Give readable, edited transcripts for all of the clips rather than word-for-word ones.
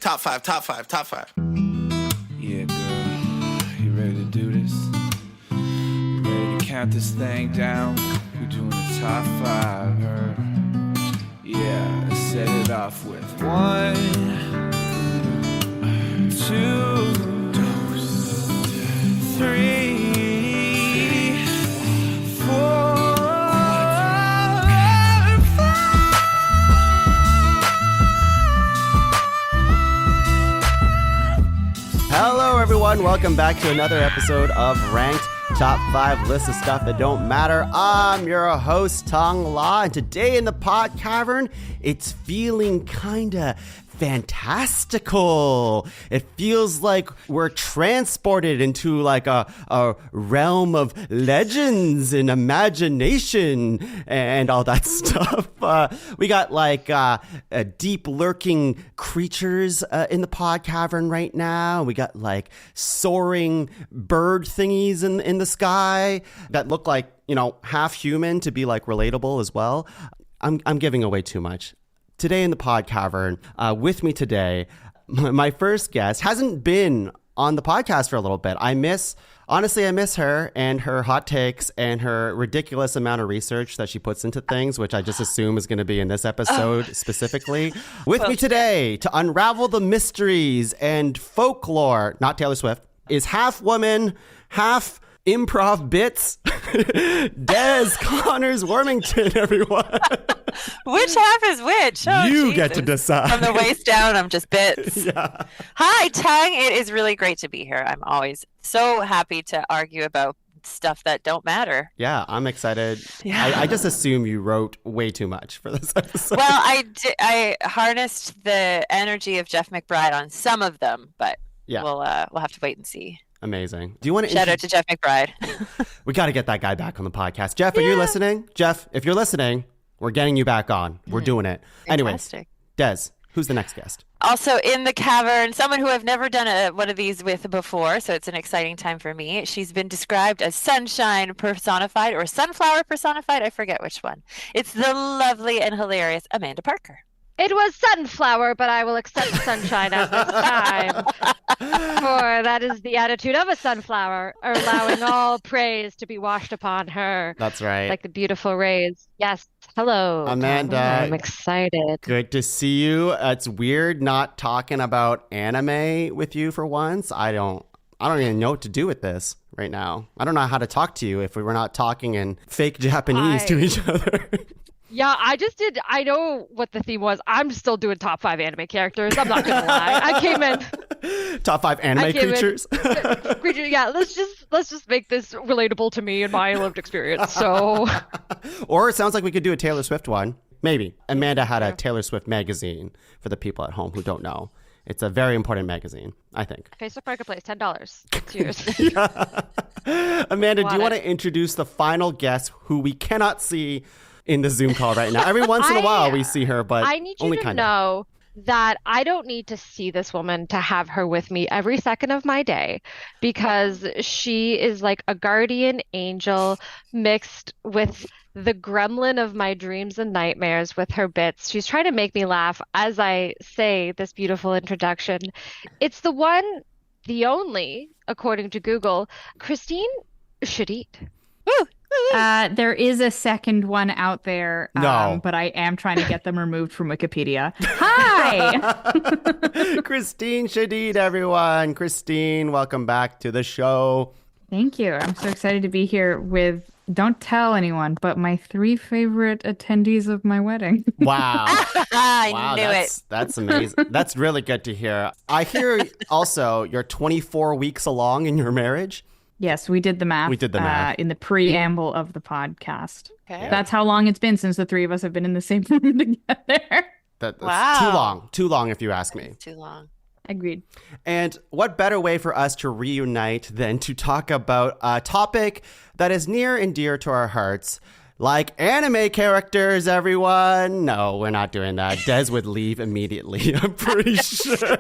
Top five. Yeah, girl, you ready to do this? You ready to count this thing down? We're doing the top five, her. Yeah, let's set it off with 1, 2, 3, 4. Hello, everyone. Welcome back to another episode of Ranked Top 5 List of Stuff That Don't Matter. I'm your host, Tuong La, and today in the Pod Cavern, it's feeling kinda fantastical. It feels like we're transported into like a realm of legends and imagination and all that stuff. We got like deep lurking creatures in the Pod Cavern right now. We got like soaring bird thingies in the sky that look like, you know, half human to be like relatable as well. I'm giving away too much. Today in the Pod Cavern, with me today, my first guest hasn't been on the podcast for a little bit. I miss her and her hot takes and her ridiculous amount of research that she puts into things, which I just assume is going to be in this episode specifically. With me today to unravel the mysteries and folklore, not Taylor Swift, is half woman, half improv bits, Des Connors Warmington, everyone. Which half is which? Oh, you Jesus. get to decide. From the waist down, I'm just bits. Yeah. Hi, Tuong. It is really great to be here. I'm always so happy to argue about stuff that don't matter. Yeah, I'm excited. Yeah. I just assume you wrote way too much for this episode. Well, I harnessed the energy of Jeff McBride on some of them, but Yeah. we'll have to wait and see. Amazing. Do you want to Shout out to Jeff McBride. We got to get that guy back on the podcast. Jeff, are you listening? Jeff, if you're listening, we're getting you back on. We're doing it. Anyways, Des, who's the next guest? Also in the cavern, someone who I've never done one of these with before, so it's an exciting time for me. She's been described as sunshine personified or sunflower personified. I forget which one. It's the lovely and hilarious Amanda Parker. It was sunflower, but I will accept sunshine at this time. For that is the attitude of a sunflower, allowing all praise to be washed upon her. That's right. Like the beautiful rays. Yes. Hello, Amanda. I'm excited. Good to see you. It's weird not talking about anime with you for once. I don't even know what to do with this right now. I don't know how to talk to you if we were not talking in fake Japanese to each other. Yeah, I know what the theme was. I'm still doing top 5 anime characters. I'm not going to lie. I came in. Top 5 anime creatures. Yeah, let's just make this relatable to me and my lived experience. So, or it sounds like we could do a Taylor Swift one. Maybe. Amanda had a Taylor Swift magazine for the people at home who don't know. It's a very important magazine, I think. Facebook Marketplace, $10. It's yours. Amanda, do you want to introduce the final guest who we cannot see in the Zoom call right now? Every once in a while we see her, but I need you only to kind of. know that I don't need to see this woman to have her with me every second of my day, because she is like a guardian angel mixed with the gremlin of my dreams and nightmares with her bits. She's trying to make me laugh as I say this beautiful introduction. It's the one, the only, according to Google, Kristine Shadid. Woo! There is a second one out there, No. but I am trying to get them removed from Wikipedia. Hi! Kristine Shadid, everyone. Kristine, welcome back to the show. Thank you. I'm so excited to be here with, don't tell anyone, but my 3 favorite attendees of my wedding. Wow. I knew it. That's amazing. That's really good to hear. I hear also you're 24 weeks along in your marriage. Yes, we did the math. In the preamble of the podcast. Okay. That's how long it's been since the 3 of us have been in the same room together. That's Wow. Too long if you ask me. Too long. Agreed. And what better way for us to reunite than to talk about a topic that is near and dear to our hearts, like anime characters, everyone. No, we're not doing that. Des would leave immediately, I'm pretty sure. Sailor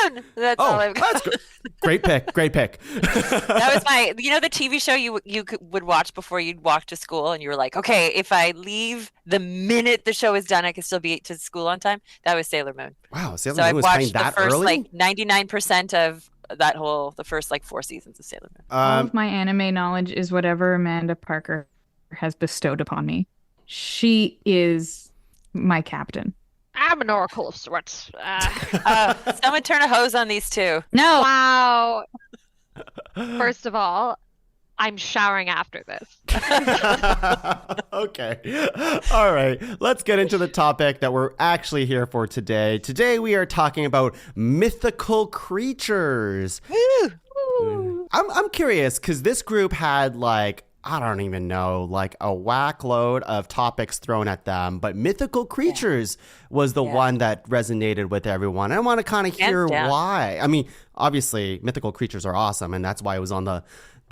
Moon. That's all I've got. That's good. Great pick. That was my, the TV show you would watch before you'd walk to school, and you were like, okay, if I leave the minute the show is done, I can still be to school on time. That was Sailor Moon. Wow, Sailor So Moon I was playing watched the that first early? like 99% of the first like 4 seasons of Sailor Moon. All of my anime knowledge is whatever Amanda Parker has bestowed upon me. She is my captain. I'm an oracle of sorts. Someone turn a hose on these two. No. Wow. First of all, I'm showering after this. Okay. All right. Let's get into the topic that we're actually here for today. Today we are talking about mythical creatures. Woo! I'm curious because this group had like, I don't even know, like a whack load of topics thrown at them, but mythical creatures was the one that resonated with everyone. I want to kind of hear why. I mean, obviously mythical creatures are awesome, and that's why it was on the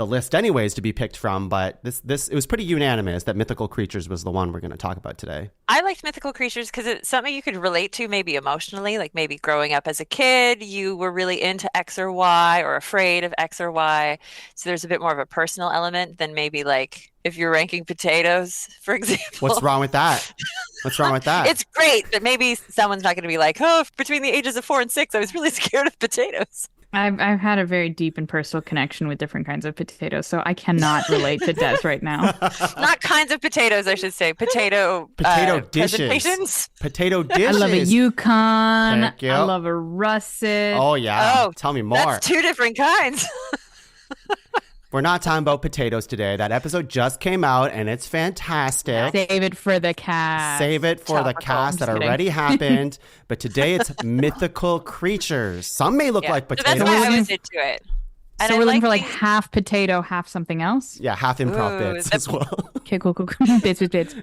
list anyways to be picked from, but this it was pretty unanimous that mythical creatures was the one we're going to talk about today. I liked mythical creatures because it's something you could relate to maybe emotionally, like maybe growing up as a kid, you were really into X or Y or afraid of X or Y. So there's a bit more of a personal element than maybe like if you're ranking potatoes, for example. What's wrong with that? What's wrong with that? It's great, but maybe someone's not going to be like, oh, between the ages of 4 and 6, I was really scared of potatoes. I've had a very deep and personal connection with different kinds of potatoes, so I cannot relate to Des right now. Not kinds of potatoes, I should say. Potato dishes. presentations. Potato dishes. I love a Yukon. Thank you. I love a russet. Oh, yeah. Oh, tell me more. That's 2 different kinds. We're not talking about potatoes today. That episode just came out, and it's fantastic. Save it for the cast. Save it for the Topical. cast that I'm just kidding. already happened. But today it's mythical creatures. Some may look like So potatoes. that's why I was into it. And So I we're looking for like these- half potato, half something else? Yeah, half improv Ooh, bits that's- as well. Okay, cool. Bits.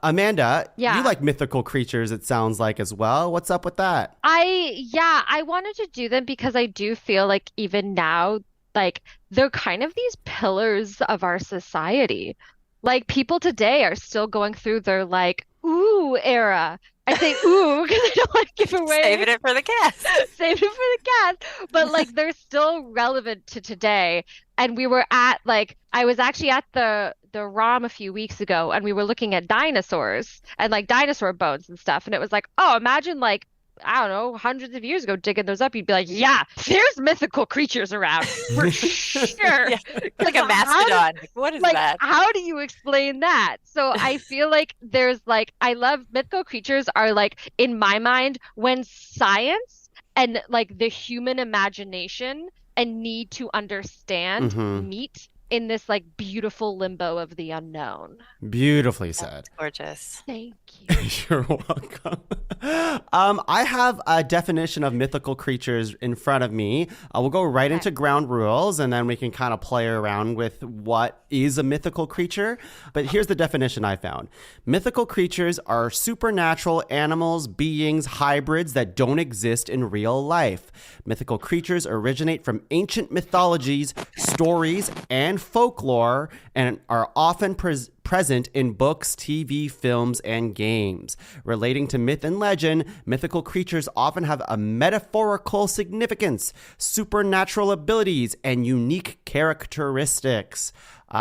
Amanda, Yeah. you like mythical creatures, it sounds like, as well. What's up with that? I wanted to do them because I do feel like even now, like they're kind of these pillars of our society. Like people today are still going through their like ooh era. I say ooh because I don't want to give away. Saving it for the cast. Save it for the cast. But like they're still relevant to today. And we were at like I was actually at the ROM a few weeks ago, and we were looking at dinosaurs and like dinosaur bones and stuff. And it was like, oh, imagine like I don't know, hundreds of years ago digging those up, you'd be like, yeah, there's mythical creatures around for sure. Yeah, like a mastodon. Like, what is Like, that? how do you explain that? So I feel like there's like, I love mythical creatures are like, in my mind, when science and like the human imagination and need to understand meet in this like beautiful limbo of the unknown. Beautifully said. Gorgeous. Thank you. You're welcome. I have a definition of mythical creatures in front of me. We'll go right into ground rules, and then we can kind of play around with what is a mythical creature. But here's the definition I found. Mythical creatures are supernatural animals, beings, hybrids that don't exist in real life. Mythical creatures originate from ancient mythologies, stories, and folklore, and are often present in books, TV, films, and games. Relating to myth and legend, mythical creatures often have a metaphorical significance, supernatural abilities, and unique characteristics. So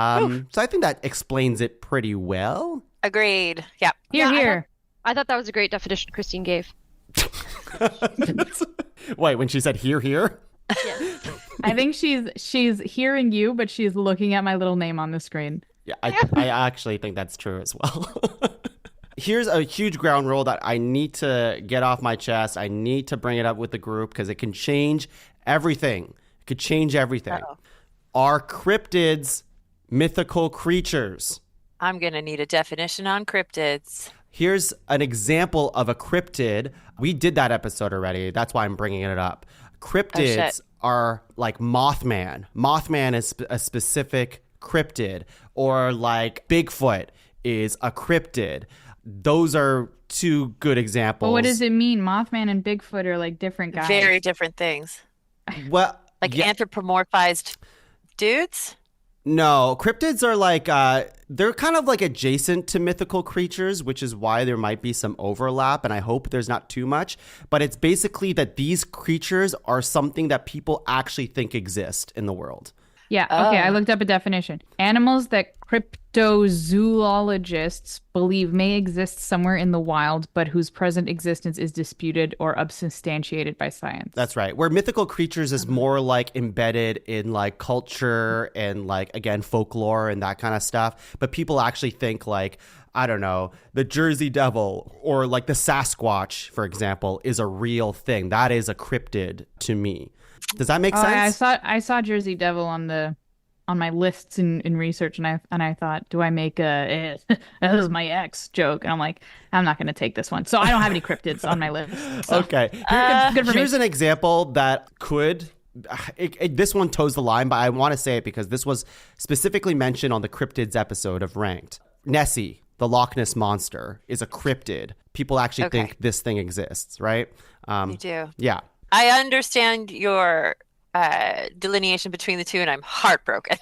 I think that explains it pretty well. Agreed. Yeah. Here. I thought that was a great definition Kristine gave. Wait, when she said here? I think she's hearing you, but she's looking at my little name on the screen. Yeah, I actually think that's true as well. Here's a huge ground rule that I need to get off my chest. I need to bring it up with the group because it can change everything. It could change everything. Uh-oh. Are cryptids mythical creatures? I'm going to need a definition on cryptids. Here's an example of a cryptid. We did that episode already. That's why I'm bringing it up. Cryptids are like Mothman. Mothman is a specific cryptid, or like Bigfoot is a cryptid. Those are 2 good examples. But what does it mean? Mothman and Bigfoot are like different guys. Very different things. Well, Like yeah, anthropomorphized dudes? no, cryptids are like They're kind of like adjacent to mythical creatures, which is why there might be some overlap, and I hope there's not too much. But it's basically that these creatures are something that people actually think exist in the world. Yeah, okay, I looked up a definition. Animals that cryptozoologists believe may exist somewhere in the wild, but whose present existence is disputed or unsubstantiated by science. That's right. Where mythical creatures is more like embedded in like culture and like, again, folklore and that kind of stuff. But people actually think like, I don't know, the Jersey Devil or like the Sasquatch, for example, is a real thing. That is a cryptid to me. Does that make sense? I saw Jersey Devil on my lists in research, and I thought, do I make a that was my ex joke? And I'm like, I'm not going to take this one, so I don't have any cryptids on my list. So. Okay, good for here's me. an example that could. This one toes the line, but I want to say it because this was specifically mentioned on the cryptids episode of Ranked. Nessie, the Loch Ness monster, is a cryptid. People actually think this thing exists, right? You do. Yeah. I understand your delineation between the two, and I'm heartbroken.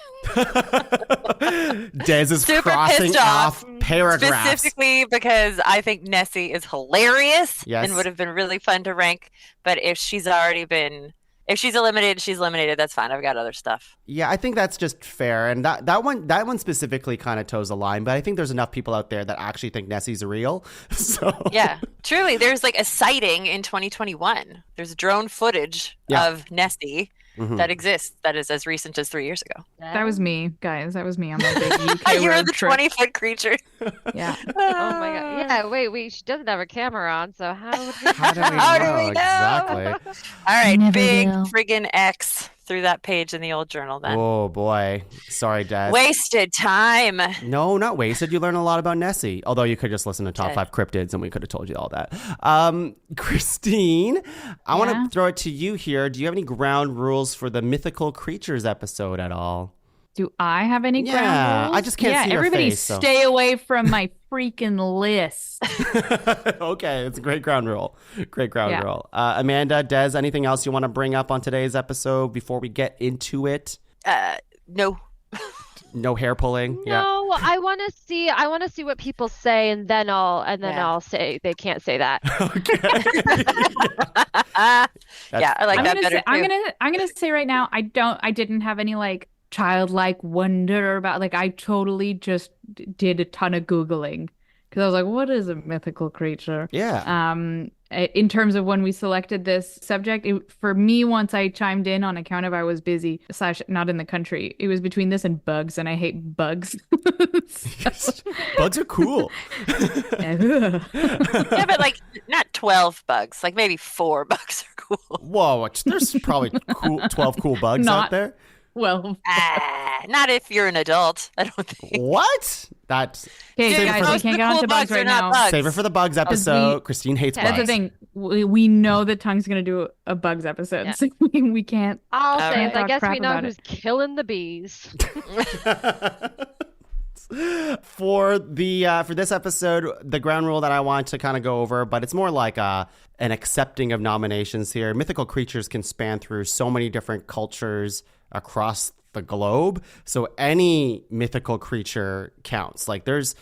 Des is Super crossing pissed off, off paragraphs. specifically because I think Nessie is hilarious Yes. and would have been really fun to rank. But if she's eliminated, she's eliminated. That's fine. I've got other stuff. Yeah, I think that's just fair. And that one specifically kind of toes the line, but I think there's enough people out there that actually think Nessie's real. So Yeah, truly. There's like a sighting in 2021. There's drone footage of Nessie that exists that is as recent as 3 years ago. That was me, guys. That was me on my big UK You were road the trip. 20-foot creature. Yeah. Oh my god. Yeah, wait, she doesn't have a camera on, so how would we how do we know? How do we know? Exactly. All right, Never big will. friggin' X through that page in the old journal then. Oh boy. Sorry, Des. Wasted time. No, not wasted. You learn a lot about Nessie. Although you could just listen to Top Did. 5 Cryptids and we could have told you all that. Kristine, I want Yeah? to throw it to you here. Do you have any ground rules for the Mythical Creatures episode at all? Do I have any Yeah, ground rules? I just can't see your everybody face, so- stay away from my freaking list. Okay, it's a great ground rule. Great ground Yeah. rule. Amanda, Des, anything else you want to bring up on today's episode before we get into it? No. No hair pulling? Yeah. No, I want to see what people say, and then I'll say they can't say that. Yeah, I like I'm that gonna better say, too. I'm gonna say right now, I didn't have any like childlike wonder about, like, I totally just did a ton of Googling because I was like, what is a mythical creature? Yeah. In terms of when we selected this subject, for me, once I chimed in on account of I was busy / not in the country, it was between this and bugs, and I hate bugs. Bugs are cool. Yeah, Yeah, but like not 12 bugs, like maybe 4 bugs are cool. Whoa, there's probably 12 cool bugs out Not- there. well, Not if you're an adult, I don't think. What? That's okay, Save it guys, for we the- can't get on cool to bugs bugs are right not now. bugs. save it for the bugs episode. Kristine hates That's bugs. the thing. We know that Tongue's gonna do a bugs episode, Yeah. so we can't. I'll All say right. it. I Talk guess crap we know about who's killing the bees. For this episode, the ground rule that I want to kind of go over, but it's more like an accepting of nominations here. Mythical creatures can span through so many different cultures across the globe, so any mythical creature counts. Like there's,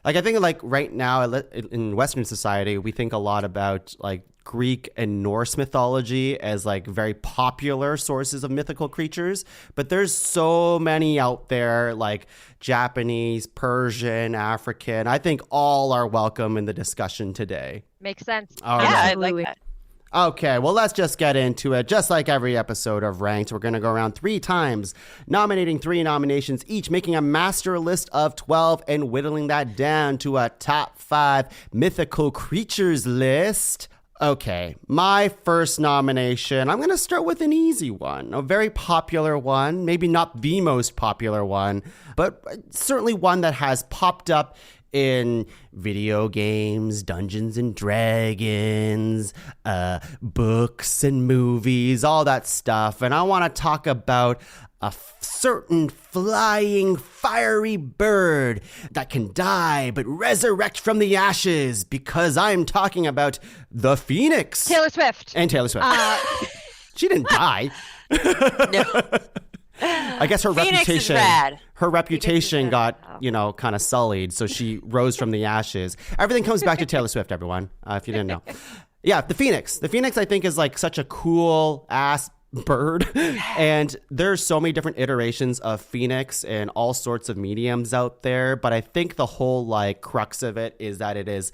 like I think like right now in Western society, we think a lot about like Greek and Norse mythology as like very popular sources of mythical creatures, but there's so many out there, like Japanese, Persian, African. I think all are welcome in the discussion today. Makes sense. All Yeah, right. I Absolutely. like that. Okay, well, let's just get into it. Just like every episode of Ranked, we're going to go around 3 times, nominating 3 nominations each, making a master list of 12 and whittling that down to a top 5 mythical creatures list. Okay, my first nomination, I'm going to start with an easy one, a very popular one, maybe not the most popular one, but certainly one that has popped up in video games, Dungeons and Dragons, books and movies, all that stuff. And I want to talk about a certain flying, fiery bird that can die but resurrect from the ashes, because I'm talking about the Phoenix. Taylor Swift. And Taylor Swift. She didn't die. No. I guess her Phoenix is reputation, rad. her reputation rad. got, kind of sullied. So she rose from the ashes. Everything comes back to Taylor Swift, everyone, if you didn't know. Yeah, the Phoenix. The Phoenix, I think, is like such a cool ass bird. And there's so many different iterations of Phoenix and all sorts of mediums out there. But I think the whole like crux of it is that it is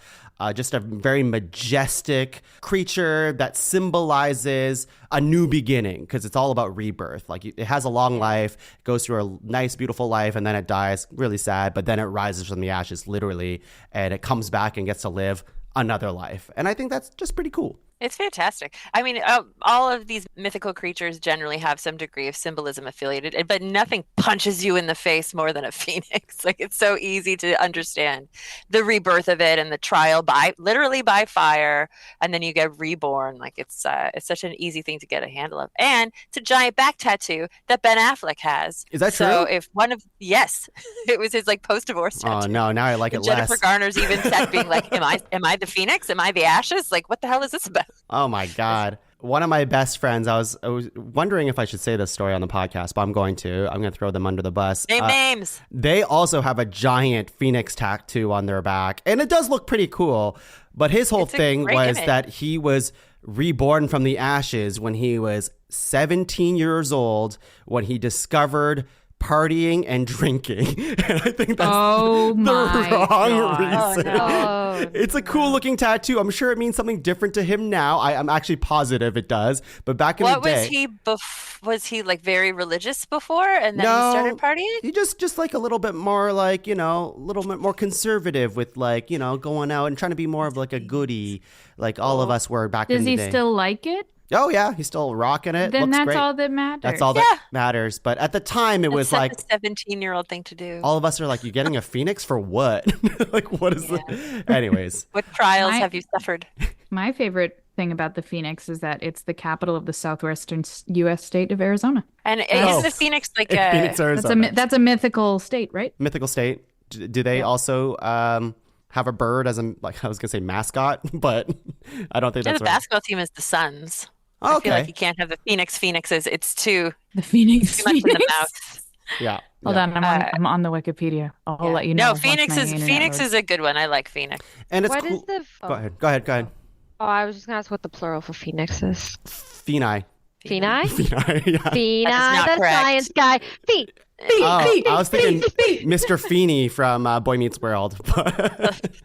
just a very majestic creature that symbolizes a new beginning, because it's all about rebirth. Like it has a long life, goes through a nice, beautiful life, and then it dies. Really sad, but then it rises from the ashes, literally, and it comes back and gets to live another life. And I think that's just pretty cool. It's fantastic. I mean, all of these mythical creatures generally have some degree of symbolism affiliated, but nothing punches you in the face more than a phoenix. Like, it's so easy to understand the rebirth of it and the trial literally by fire, and then you get reborn. Like, it's such an easy thing to get a handle of. And it's a giant back tattoo that Ben Affleck has. Is that so true? if yes, it was his like post-divorce tattoo. Oh no, now I like it Jennifer less. Garner's even said, being like, am I the phoenix? Am I the ashes? Like, what the hell is this about? Oh my God. One of my best friends, I was wondering if I should say this story on the podcast, but I'm going to throw them under the bus. Name names. They also have a giant phoenix tattoo on their back, and it does look pretty cool. But his whole It's a thing great was image. that he was reborn from the ashes when he was 17 years old, when he discovered partying and drinking. And I think that's Oh the my wrong God. reason. Oh, It's a cool looking tattoo. I'm sure it means something different to him now. I'm actually positive it does. But back in What the day, was he? Was he like very religious before, and then No. he started partying? he just like a little bit more like, a little bit more conservative with like, going out and trying to be more of like a goodie, like all of us were back in Does the he day. still like it? Oh yeah, he's still rocking it. Then Looks that's great. all that matters. That's all that matters. But at the time, it was Such like a 17-year-old thing to do. all of us are like, "You getting a phoenix for what?" Like, what is the? Anyways, What trials I- have you suffered? My favorite thing about the Phoenix is that it's the capital of the southwestern U.S. state of Arizona. And Oh. is the Phoenix like Phoenix, That's Arizona. that's a mythical state, right? Mythical state. Do they also have a bird as a, like, I was gonna say mascot, but I don't think the that's right. basketball team is the Suns. Oh, I feel like okay. you can't have the Phoenixes. It's too The Phoenix. much in the Phoenix. mouth. Yeah. Hold yeah. on, I'm on the Wikipedia. I'll let you know. No, once Phoenix my is internet loads. a good one. I like Phoenix. And it's what cool. is the? Go ahead. Oh, I was just gonna ask what the plural for phoenix is. Pheni. Pheni? Pheni. Yeah. Pheni, not the correct. science guy. Phi. Oh, I was thinking Mr. Feeney from Boy Meets World.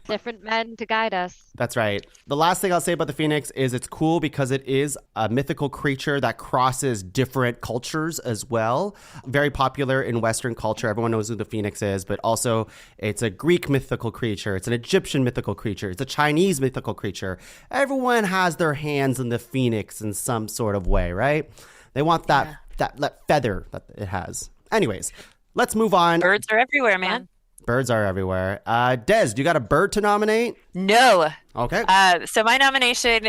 Different men to guide us. That's right. The last thing I'll say about the Phoenix is it's cool because it is a mythical creature that crosses different cultures as well. Very popular in Western culture. Everyone knows who the Phoenix is, but also it's a Greek mythical creature. It's an Egyptian mythical creature. It's a Chinese mythical creature. Everyone has their hands in the Phoenix in some sort of way, right? They want that feather that it has. Anyways, let's move on. Birds are everywhere, man. Birds are everywhere. Des, do you got a bird to nominate? No. Okay. So my nomination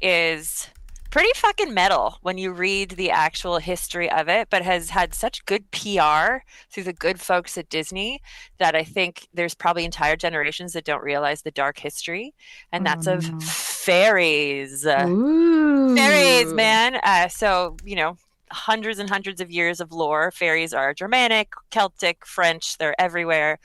is pretty fucking metal when you read the actual history of it, but has had such good PR through the good folks at Disney that I think there's probably entire generations that don't realize the dark history, and that's of no. fairies. Ooh. Fairies, man. So, hundreds and hundreds of years of lore. Fairies are Germanic, Celtic, French, they're everywhere.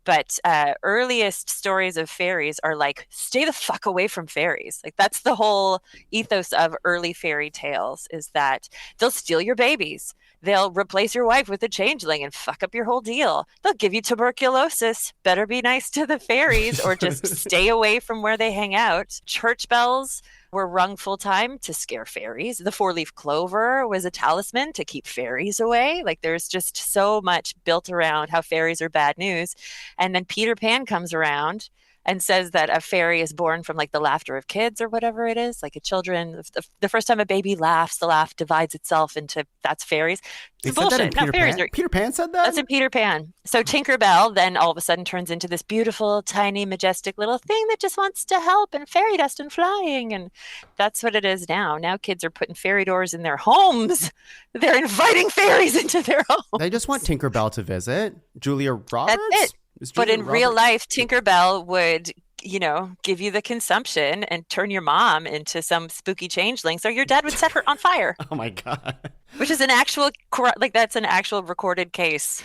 But earliest stories of fairies are like, stay the fuck away from fairies. Like, that's the whole ethos of early fairy tales, is that they'll steal your babies. They'll replace your wife with a changeling and fuck up your whole deal. They'll give you tuberculosis. Better be nice to the fairies or just stay away from where they hang out. Church bells were rung full time to scare fairies. The four-leaf clover was a talisman to keep fairies away. Like, there's just so much built around how fairies are bad news. And then Peter Pan comes around and says that a fairy is born from like the laughter of kids or whatever it is, like a children. The first time a baby laughs, the laugh divides itself into, that's fairies. They It's said that in bullshit. No, Peter fairies Pan? are, Peter Pan said that? that's in Peter Pan. So Tinkerbell then all of a sudden turns into this beautiful, tiny, majestic little thing that just wants to help, and fairy dust and flying. And that's what it is now. Now kids are putting fairy doors in their homes. They're inviting fairies into their homes. They just want Tinkerbell to visit. Julia Roberts? That's it. Is But Julia in real Roberts- life, Tinkerbell would give you the consumption and turn your mom into some spooky changeling, so your dad would set her on fire. Oh my God. Which is that's an actual recorded case.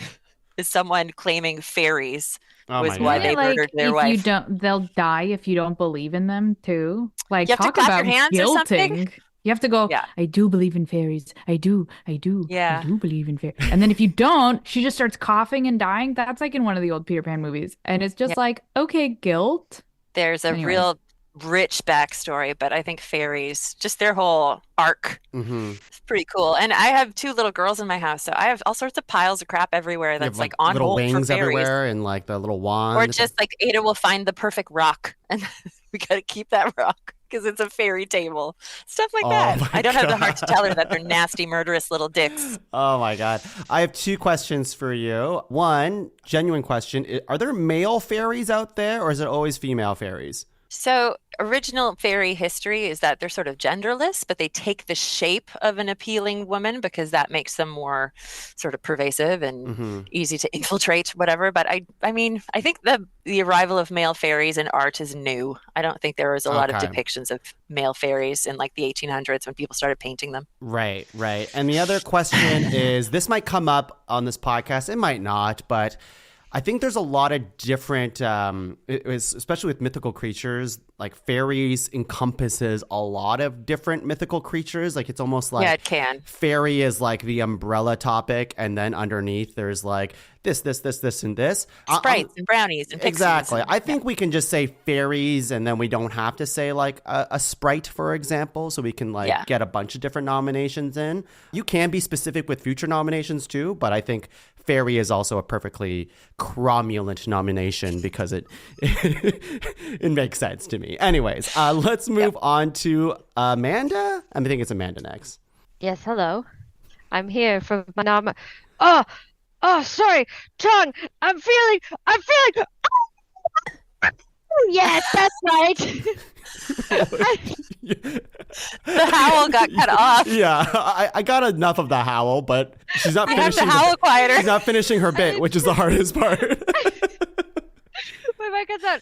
Is someone claiming fairies Oh was my why God. they murdered their if wife. you don't, they'll die if you don't believe in them too. Like, You have to talk clap your about hands or something? guilting. You have to go, Yeah. I do believe in fairies. I do. I Yeah. do believe in fairies. And then if you don't, she just starts coughing and dying. That's like in one of the old Peter Pan movies. And it's just Yeah. like, okay, guilt. There's a Anyways. real rich backstory, but I think fairies, just their whole arc, Mm-hmm. is pretty cool. And I have 2 little girls in my house, so I have all sorts of piles of crap everywhere You that's have like on little hold for wings fairies. everywhere and like the little wand. Or just like Ada will find the perfect rock, and we gotta keep that rock because it's a fairy table. Stuff like Oh that. my I don't have the heart to God. tell her that they're nasty, murderous little dicks. Oh my God. I have 2 questions for you. One, genuine question. Are there male fairies out there or is it always female fairies? So, original fairy history is that they're sort of genderless, but they take the shape of an appealing woman because that makes them more sort of pervasive and Mm-hmm. easy to infiltrate, whatever. But I mean, I think the arrival of male fairies in art is new. I don't think there was a lot of Okay. depictions of male fairies in like the 1800s when people started painting them. Right, right. And the other question is, this might come up on this podcast, it might not, but I think there's a lot of different, especially with mythical creatures, like fairies encompasses a lot of different mythical creatures. Like it's almost like Yeah, it can. fairy is like the umbrella topic, and then underneath there's like this, and this. Sprites and brownies and pixies. Exactly. and- I think we can just say fairies, and then we don't have to say like a sprite, for example, so we can like Yeah. get a bunch of different nominations in. You can be specific with future nominations too, but I think fairy is also a perfectly cromulent nomination because it it makes sense to me. Anyways, let's move on to Amanda. I think it's Amanda next. Yes, hello. I'm here for my nom. Oh, sorry, Tuong. I'm feeling. Oh, yes, that's right. The howl got cut off. Yeah, I got enough of the howl, but she's not I have finishing. to howl quieter. She's not finishing her bit, which is the hardest part. My mic is out.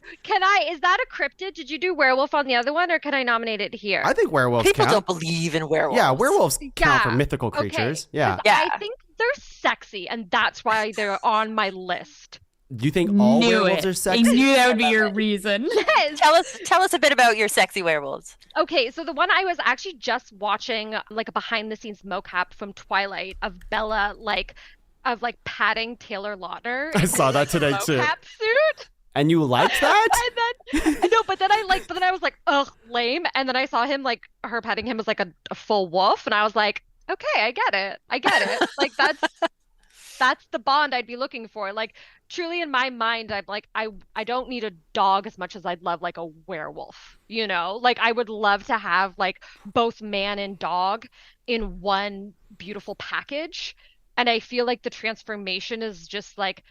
Is that a cryptid? Did you do werewolf on the other one, or can I nominate it here? I think werewolves People count. don't believe in werewolves. Yeah, werewolves count for Yeah, mythical okay, creatures. Yeah. 'cause Yeah. I think they're sexy, and that's why they're on my list. Do you think all Knew werewolves it. are I sexy? knew that would be your reason. Yes. Tell us a bit about your sexy werewolves. Okay, so the one I was actually just watching, like a behind the scenes mocap from Twilight of Bella, patting Taylor Lautner. I saw that today too. Mocap suit. And you liked that? And then no, but then I was like, ugh, lame. And then I saw him her patting him as like a full wolf, and I was like, okay, I get it. Like that's the bond I'd be looking for. Like truly in my mind, I'm like, I don't need a dog as much as I'd love like a werewolf, you know? Like I would love to have like both man and dog in one beautiful package. And I feel like the transformation is just like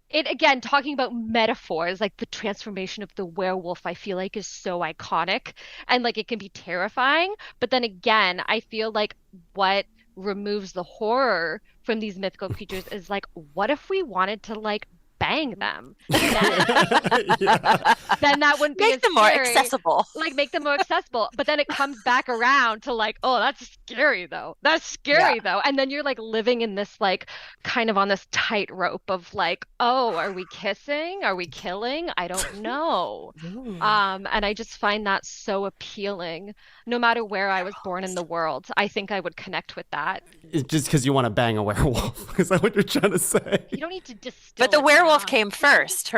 it again, talking about metaphors, like the transformation of the werewolf, I feel like is so iconic and like it can be terrifying. But then again, I feel like what removes the horror from these mythical creatures is like, what if we wanted to like bang them? Yeah. Then that wouldn't be Make as them more scary. accessible. Like make them more accessible. But then it comes back around to like, oh, that's scary though. That's scary though. And then you're like living in this like kind of on this tightrope of like, oh, are we kissing? Are we killing? I don't know. And I just find that so appealing. No matter where I was born in the world, I think I would connect with that. It's just because you want to bang a werewolf. Is that what you're trying to say? You don't need to distill But the it werewolf down. came first.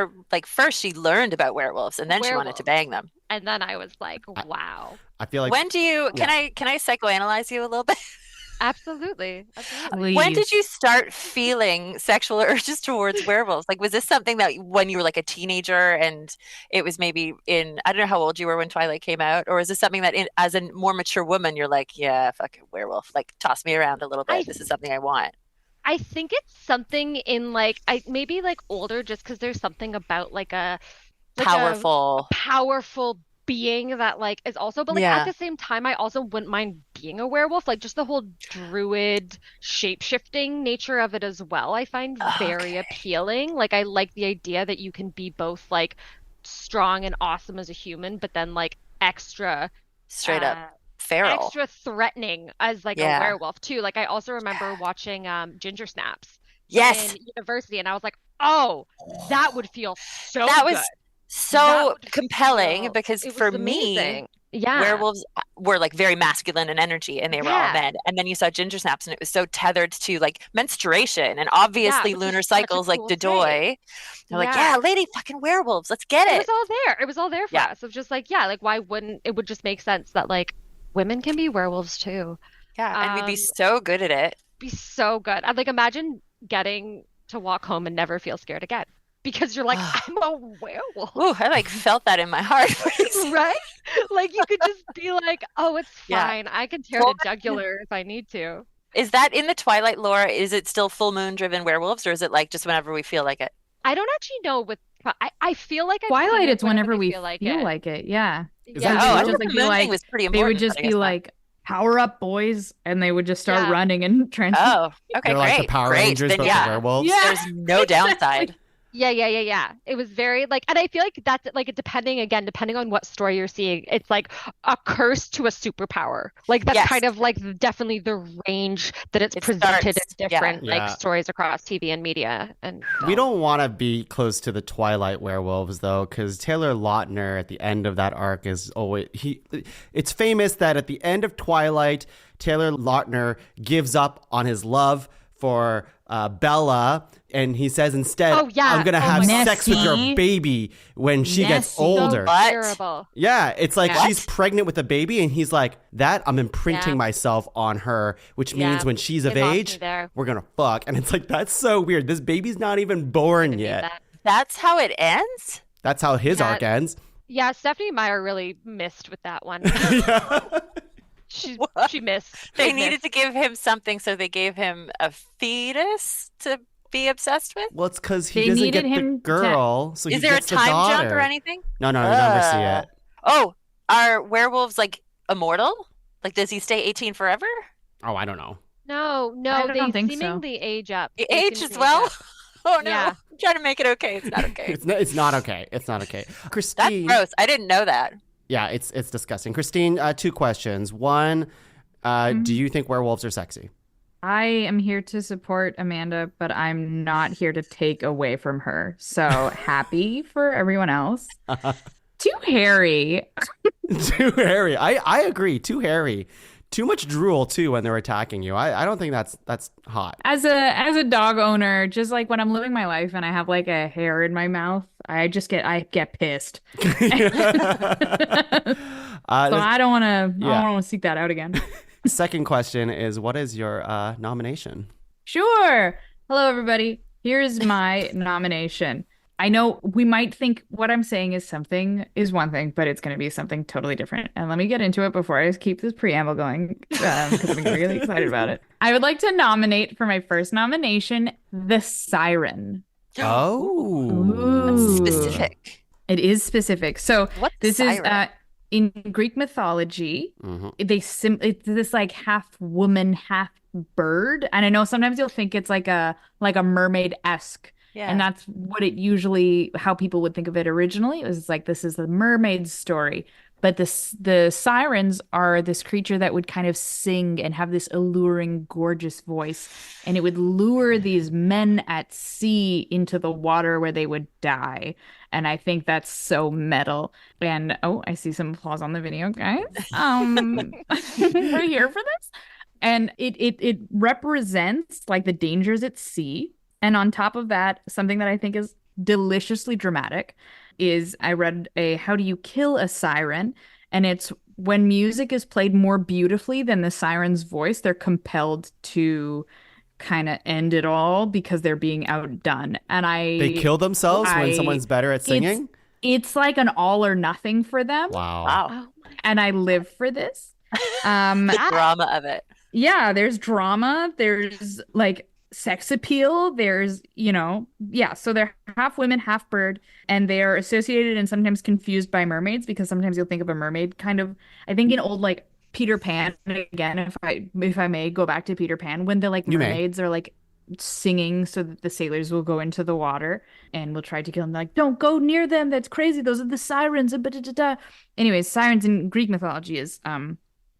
First she learned about werewolves and then she wanted to Werewolves. bang them. And then I was like, wow. I feel like When do you can I psychoanalyze you a little bit? Absolutely. Absolutely. When did Please. you start feeling sexual urges towards werewolves? Like, was this something that when you were like a teenager and it was maybe I don't know how old you were when Twilight came out, or is this something that as a more mature woman, you're like, yeah, fuck it, werewolf, like toss me around a little bit. This is something I want. I think it's something in like I maybe like older just because there's something about like a Powerful. powerful being that like is also but like Yeah. at the same time I also wouldn't mind being a werewolf, like just the whole druid shape-shifting nature of it as well I find very Okay. appealing. Like I like the idea that you can be both like strong and awesome as a human, but then like extra Straight up uh feral. extra threatening as like a Yeah. werewolf too. Like I also remember watching Ginger Snaps Yes. in university, and I was like, oh, that would feel so That was good. so That would compelling feel, because it for was me, amazing. Yeah. werewolves were like very masculine in energy and they were all Yeah. men. And then you saw ginger snaps and it was so tethered to like menstruation and Yeah, obviously which lunar is such a cycles like cool Dodoy. thing. They're like, Yeah. yeah, lady fucking werewolves, let's get It it. was all there. It was all there for Yeah. us. Of just like, yeah, like why wouldn't it would just make sense that like women can be werewolves too. Yeah, and we'd be Um, so good at it. be so good. I'd like imagine getting to walk home and never feel scared again because you're like, I'm a werewolf. Ooh, I like felt that in my heart. Right? Like you could just be like, oh, it's Yeah. fine. I can tear Well, the jugular if I need to. Is that in the Twilight lore? Is it still full moon driven werewolves or is it like just whenever we feel like it? I don't actually know with I feel like I've seen Twilight, it it's whenever we feel like feel it. like it. Yeah. Is Yeah. that Oh, true? I Just thought like the be moon like- thing was pretty They would important, just but I be guess not. like, power up, boys. And they would just start Yeah. running and transform. Oh, okay, They're like the great. Power Great. Rangers, Then but yeah, the werewolves. Yeah. there's no downside. Yeah. It was very like, and I feel like that's like depending on what story you're seeing, it's like a curse to a superpower. Like that's Yes. kind of like definitely the range that it's It presented starts, in different yeah. like stories across TV and media. And We don't want to be close to the Twilight werewolves though, because Taylor Lautner at the end of that arc is always It's famous that at the end of Twilight, Taylor Lautner gives up on his love for Bella, and he says instead, Oh, yeah. I'm gonna Oh have my sex with your Nessie. baby when she gets Nessie. older. What? terrible. Yeah, it's like Yeah. she's pregnant with a baby, and he's like, that I'm imprinting Yeah. myself on her, which Yeah. means when she's of They lost me age, there. we're gonna fuck. And it's like, that's so weird. This baby's not even born Hate yet. that. That's how it ends? That's how his Yeah. arc ends. Yeah, Stephanie Meyer really missed with that one. She What? she missed. They Big needed miss. to give him something, so they gave him a fetus to be obsessed with? Well, it's because he They doesn't needed get the him to- girl, so he Is there a gets the time jump daughter. or anything? No, you never see it. Oh, are werewolves like immortal? Like, does he stay 18 forever? Oh, I don't know. No, I they don't think so. seemingly age up. He They age seemingly as well? up. Oh no. Yeah. I'm trying to make it okay. It's not okay. It's not okay. It's not okay. That's Kristine. gross. I didn't know that. Yeah, it's disgusting. Kristine, two questions. One, do you think werewolves are sexy? I am here to support Amanda, but I'm not here to take away from her. So happy for everyone else. Too hairy. Too hairy. I agree. Too hairy. Too much drool too when they're attacking you. I don't think that's hot. As a dog owner, just like when I'm living my life and I have like a hair in my mouth, I get pissed. So I don't want to seek that out again. Second question is, what is your nomination? Sure. Hello, everybody. Here's my nomination. I know we might think what I'm saying is one thing, but it's going to be something totally different. And let me get into it before I just keep this preamble going, because I'm really excited about it. I would like to nominate for my first nomination, The Siren. Oh. That's specific. It is specific. So What's this siren? is in Greek mythology. Mhm. It's this like half woman, half bird, and I know sometimes you'll think it's like a mermaid-esque. Yeah. And that's what it usually, how people would think of it originally. It was like, this is the mermaid story. But the sirens are this creature that would kind of sing and have this alluring, gorgeous voice. And it would lure these men at sea into the water where they would die. And I think that's so metal. And oh, I see some applause on the video, guys. We're here for this. And it represents like the dangers at sea. And on top of that, something that I think is deliciously dramatic is I read a How Do You Kill a Siren? And it's when music is played more beautifully than the siren's voice, they're compelled to kind of end it all because they're being outdone. And They kill themselves when someone's better at singing? It's like an all or nothing for them. Wow. Wow. Oh my And I live for this. The drama of it. Yeah, there's drama, there's like sex appeal, there's, so they're half women, half bird, and they're associated and sometimes confused by mermaids because sometimes you'll think of a mermaid kind of, I think in old like Peter Pan, again, if I may go back to Peter Pan, when the like You may. mermaids are like singing so that the sailors will go into the water and will try to kill them. Like, don't go near them. That's crazy. Those are the sirens. Anyways, sirens in Greek mythology is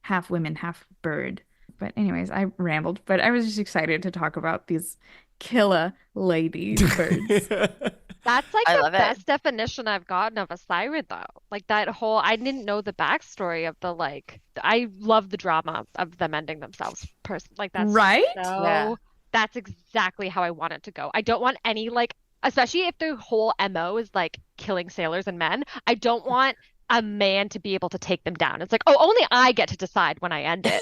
half women, half bird. But anyways, I rambled. But I was just excited to talk about these killer lady birds. That's like I the love it. best definition I've gotten of a siren, though. Like that whole, I didn't know the backstory of the like. I love the drama of them ending themselves. Like that's Right? So Yeah. that's exactly how I want it to go. I don't want any like, especially if the whole MO is like killing sailors and men. I don't want a man to be able to take them down. It's like, oh, only I get to decide when I end it.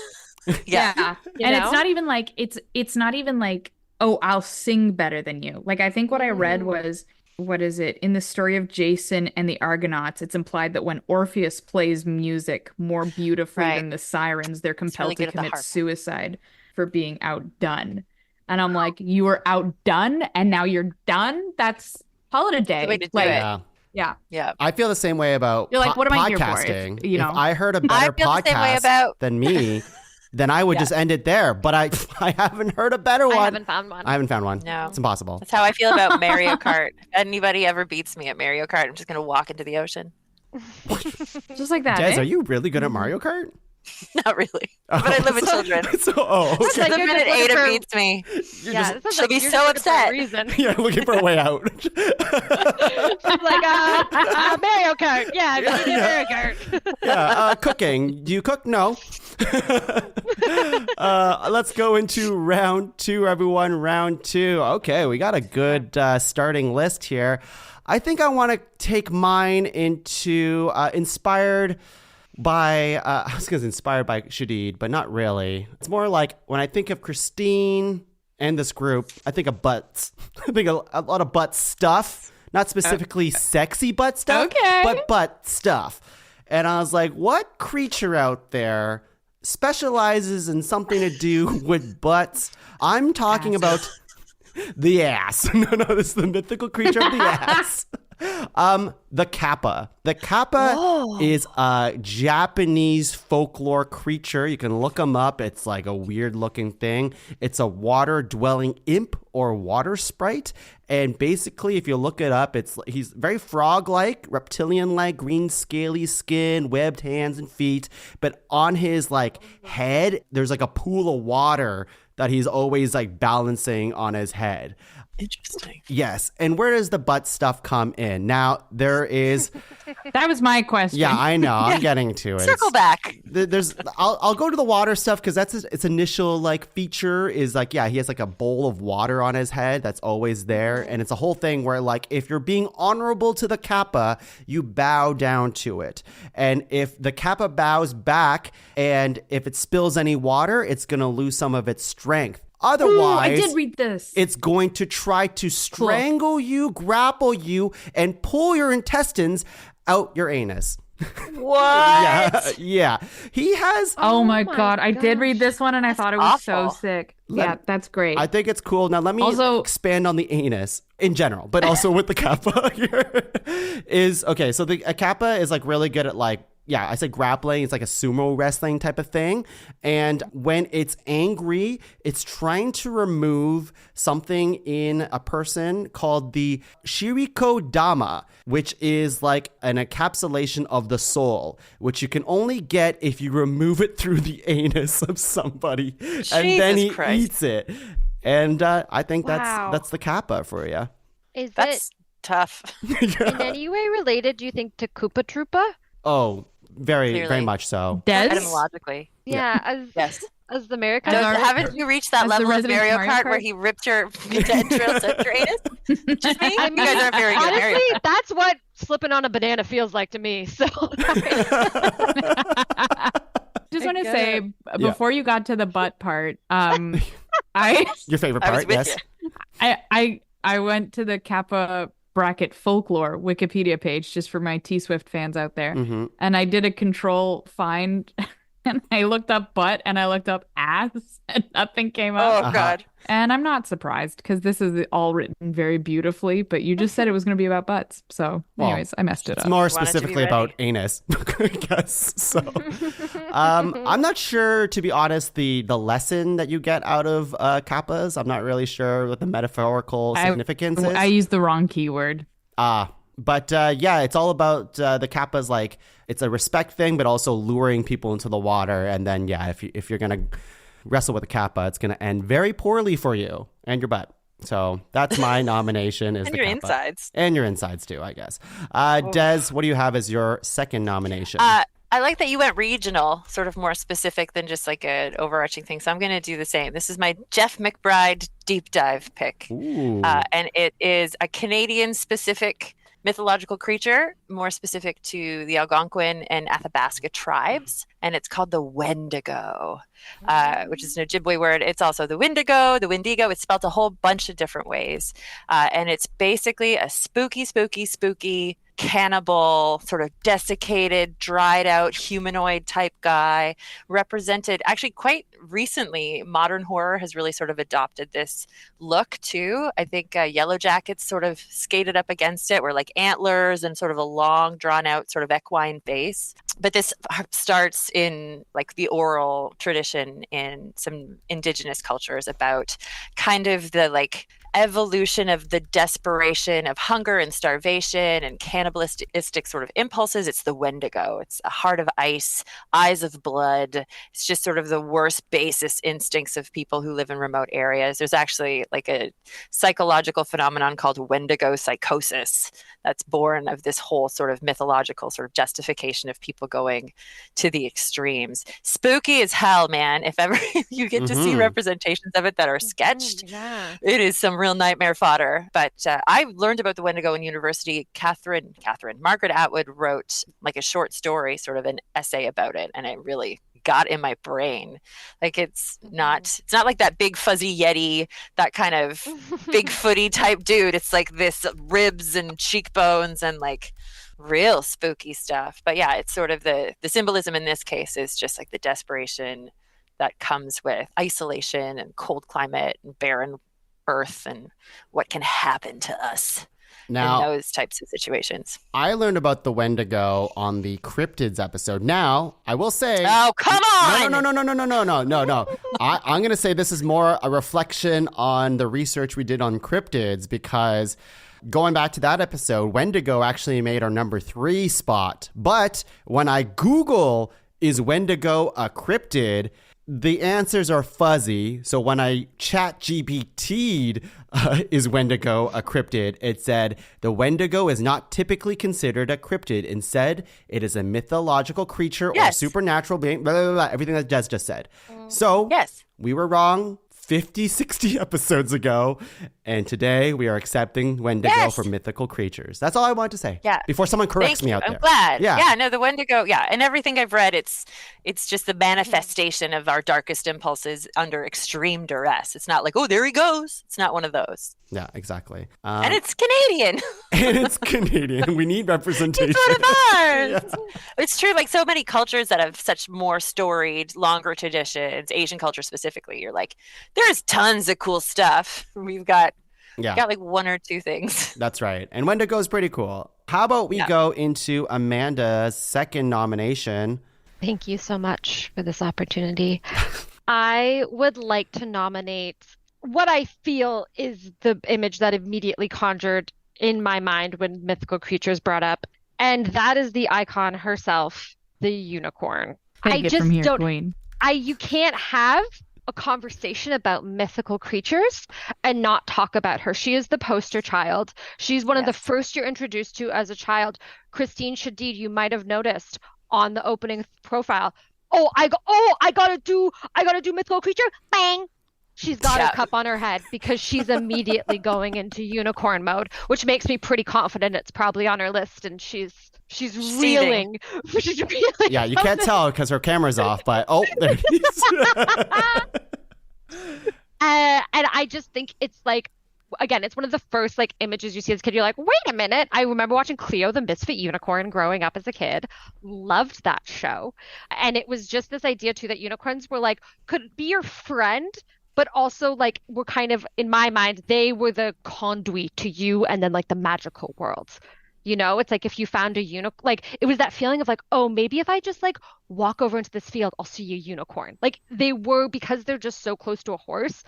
Yeah. You And know? it's not even like it's not even like, oh, I'll sing better than you. Like I think what I read was, what is it? In the story of Jason and the Argonauts, it's implied that when Orpheus plays music more beautifully Right. than the sirens, they're compelled good to at the commit harp. suicide for being outdone. And I'm like, you were outdone and now you're done? That's call it a day. way to do Like, it. Yeah. yeah. Yeah. I feel the same way about You're like, what am I here for? podcasting. If, you know? If I heard a I better feel the same way podcast about- than me, then I would just end it there. But I haven't heard a better one. I haven't found one. I haven't found one. No. It's impossible. That's how I feel about Mario Kart. If anybody ever beats me at Mario Kart, I'm just going to walk into the ocean. Just like that. Des, eh? are you really good at Mario Kart? Not really. But I live with children. So, oh, It's okay. like The you're minute just looking Ada for- beats me, Yeah, this is she'll like be you're so just looking for a upset. reason. Yeah, looking for a way out. She's like, Mario Kart. Yeah, we can do Mario Kart. Yeah, cooking. Do you cook? No. Let's go into round two, everyone. Round two. Okay, we got a good starting list here. I think I want to take mine into inspired by, I was going to say inspired by Shadid, but not really. It's more like when I think of Kristine and this group, I think of butts. I think a lot of butt stuff, not specifically sexy butt stuff, Okay. but butt stuff. And I was like, what creature out there specializes in something to do with butts? I'm talking about the ass. No, this is the mythical creature of the ass. The kappa. The kappa is a Japanese folklore creature. You can look them up. It's like a weird looking thing. It's a water dwelling imp or water sprite. And basically, if you look it up, he's very frog-like, reptilian-like, green scaly skin, webbed hands and feet. But on his like head, there's like a pool of water that he's always like balancing on his head. Interesting. Yes. And where does the butt stuff come in? Now, there is... That was my question. Yeah, I know. I'm getting to it. Circle back. I'll go to the water stuff because that's its initial like feature is like, yeah, he has like a bowl of water on his head that's always there. And it's a whole thing where like if you're being honorable to the kappa, you bow down to it. And if the kappa bows back and if it spills any water, it's going to lose some of its strength. Otherwise, Ooh, I did read this. it's going to try to strangle you, grapple you, and pull your intestines out your anus. What? Yeah. He has. Oh my my God. I did gosh. read this one and I thought it was so awful. sick. Yeah, that's great. I think it's cool. Now, let me Also- expand on the anus in general, but also with the kappa here. Okay, so a kappa is like really good at like, yeah, I said grappling. It's like a sumo wrestling type of thing. And when it's angry, it's trying to remove something in a person called the Shiriko Dama, which is like an encapsulation of the soul, which you can only get if you remove it through the anus of somebody. And then Jesus he Christ. eats it. And I think Wow. that's the kappa for you. Is That's tough. it in any way related, do you think, to Koopa Troopa? Oh, very, Clearly. very much so. Des? Etymologically. Yeah, Yes. as the American. As our- Haven't you reached that as the level of resident Mario Mario Kart where Kart? he ripped your entrails up your anus? Just me? You guys aren't very good at Mario Honestly, Kart. that's what slipping on a banana feels like to me. So Just I want to get say Yeah. before you got to the butt part, I Your favorite I was part, with yes? you. I went to the Kappa bracket folklore Wikipedia page just for my T Swift fans out there, Mm-hmm. and I did a control find and I looked up butt and I looked up ass and nothing came up. Oh God. And I'm not surprised because this is all written very beautifully, but you just said it was going to be about butts. So, anyways, I messed it It's up. more wanted to be specifically ready. about anus, I guess. So, I'm not sure, to be honest, the lesson that you get out of kappas. I'm not really sure what the metaphorical significance is. I used the wrong keyword. But yeah, it's all about the kappas. Like, it's a respect thing, but also luring people into the water. And then, yeah, if you're gonna wrestle with a kappa, it's gonna end very poorly for you and your butt. So that's my nomination. Is And the your kappa. insides. And your insides too, I guess. Des, what do you have as your second nomination? I like that you went regional, sort of more specific than just like an overarching thing. So I'm going to do the same. This is my Jeff McBride deep dive pick. Ooh. And it is a Canadian specific mythological creature, more specific to the Algonquin and Athabasca tribes. And it's called the Wendigo, which is an Ojibwe word. It's also the Wendigo, the Wendigo. It's spelled a whole bunch of different ways. And it's basically a spooky, spooky, spooky cannibal, sort of desiccated, dried out humanoid type guy, represented actually quite recently. Modern horror has really sort of adopted this look too. I think Yellow Jackets sort of skated up against it, where like antlers and sort of a long drawn out sort of equine face. But this starts in like the oral tradition in some indigenous cultures about kind of the like evolution of the desperation of hunger and starvation and cannibalistic sort of impulses. It's the Wendigo. It's a heart of ice, eyes of blood. It's just sort of the worst basest instincts of people who live in remote areas. There's actually like a psychological phenomenon called Wendigo psychosis that's born of this whole sort of mythological sort of justification of people going to the extremes. Spooky as hell, man. If ever you get to see representations of it that are sketched, it is some real nightmare fodder. But I learned about the Wendigo in university. Margaret Atwood wrote like a short story, sort of an essay about it, and it really got in my brain. Like it's not like that big fuzzy yeti, that kind of Bigfooty type dude. It's like this ribs and cheekbones and like real spooky stuff. But yeah, it's sort of the symbolism in this case is just like the desperation that comes with isolation and cold climate and barren earth and what can happen to us Now, in those types of situations. I learned about the Wendigo on the cryptids episode. Now, I will say... Oh, come on! No. I'm going to say this is more a reflection on the research we did on cryptids, because going back to that episode, Wendigo actually made our number 3 spot. But when I Google, is Wendigo a cryptid, the answers are fuzzy. So when I chat GPT'd is Wendigo a cryptid, it said the Wendigo is not typically considered a cryptid. Instead, it is a mythological creature or supernatural being, blah, blah, blah, everything that Des just said. So Yes. we were wrong 50, 60 episodes ago. And today we are accepting Wendigo for mythical creatures. That's all I wanted to say. Yeah. Before someone corrects me out I'm there. glad. Yeah. Yeah, no, the Wendigo, and everything I've read, it's just the manifestation of our darkest impulses under extreme duress. It's not like, oh, there he goes. It's not one of those. Yeah, exactly. And it's Canadian. And it's Canadian. We need representation. It's one of ours. It's true. Like so many cultures that have such more storied, longer traditions, Asian culture specifically, you're like, there's tons of cool stuff. We've got like 1 or 2 things. That's right. And Wendigo is pretty cool. How about we go into Amanda's second nomination? Thank you so much for this opportunity. I would like to nominate what I feel is the image that immediately conjured in my mind when mythical creatures brought up, and that is the icon herself, the unicorn. Take it from here, Queen. You can't have a conversation about mythical creatures and not talk about her. She is the poster child. She's one of the first you're introduced to as a child. Kristine Shadid, you might have noticed on the opening profile. I gotta do mythical creature. Bang! She's got a cup on her head because she's immediately going into unicorn mode, which makes me pretty confident it's probably on her list, and she's reeling. She's reeling. Yeah, you can't tell because her camera's off, but there it is. And I just think it's like again, it's one of the first like images you see as a kid. You're like, wait a minute. I remember watching Cleo the Misfit Unicorn growing up as a kid. Loved that show. And it was just this idea too that unicorns were like could be your friend, but also like were kind of in my mind, they were the conduit to you and then like the magical world. It's like if you found a unicorn, like it was that feeling of like, oh, maybe if I just like walk over into this field, I'll see a unicorn. Like they were, because they're just so close to a horse,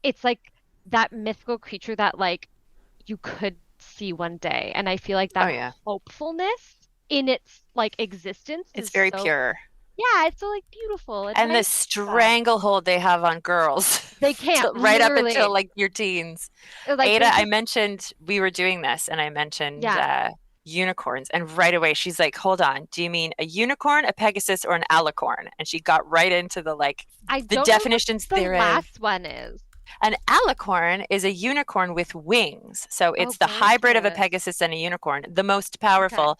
it's like that mythical creature that like you could see one day. And I feel like Oh that yeah. hopefulness in its like existence It's is very so, pure. yeah, it's so like beautiful and And the nice. stranglehold they have on girls They can't right up literally until like your teens. like Ada, they I just, mentioned we were doing this and I mentioned yeah. unicorns. And right away she's like, hold on, do you mean a unicorn, a pegasus, or an alicorn? And she got right into the like I the don't know what definitions the thereof. last one is. An alicorn is a unicorn with wings. So Oh, it's the hybrid of a gorgeous. Pegasus and a unicorn, the most Okay. powerful.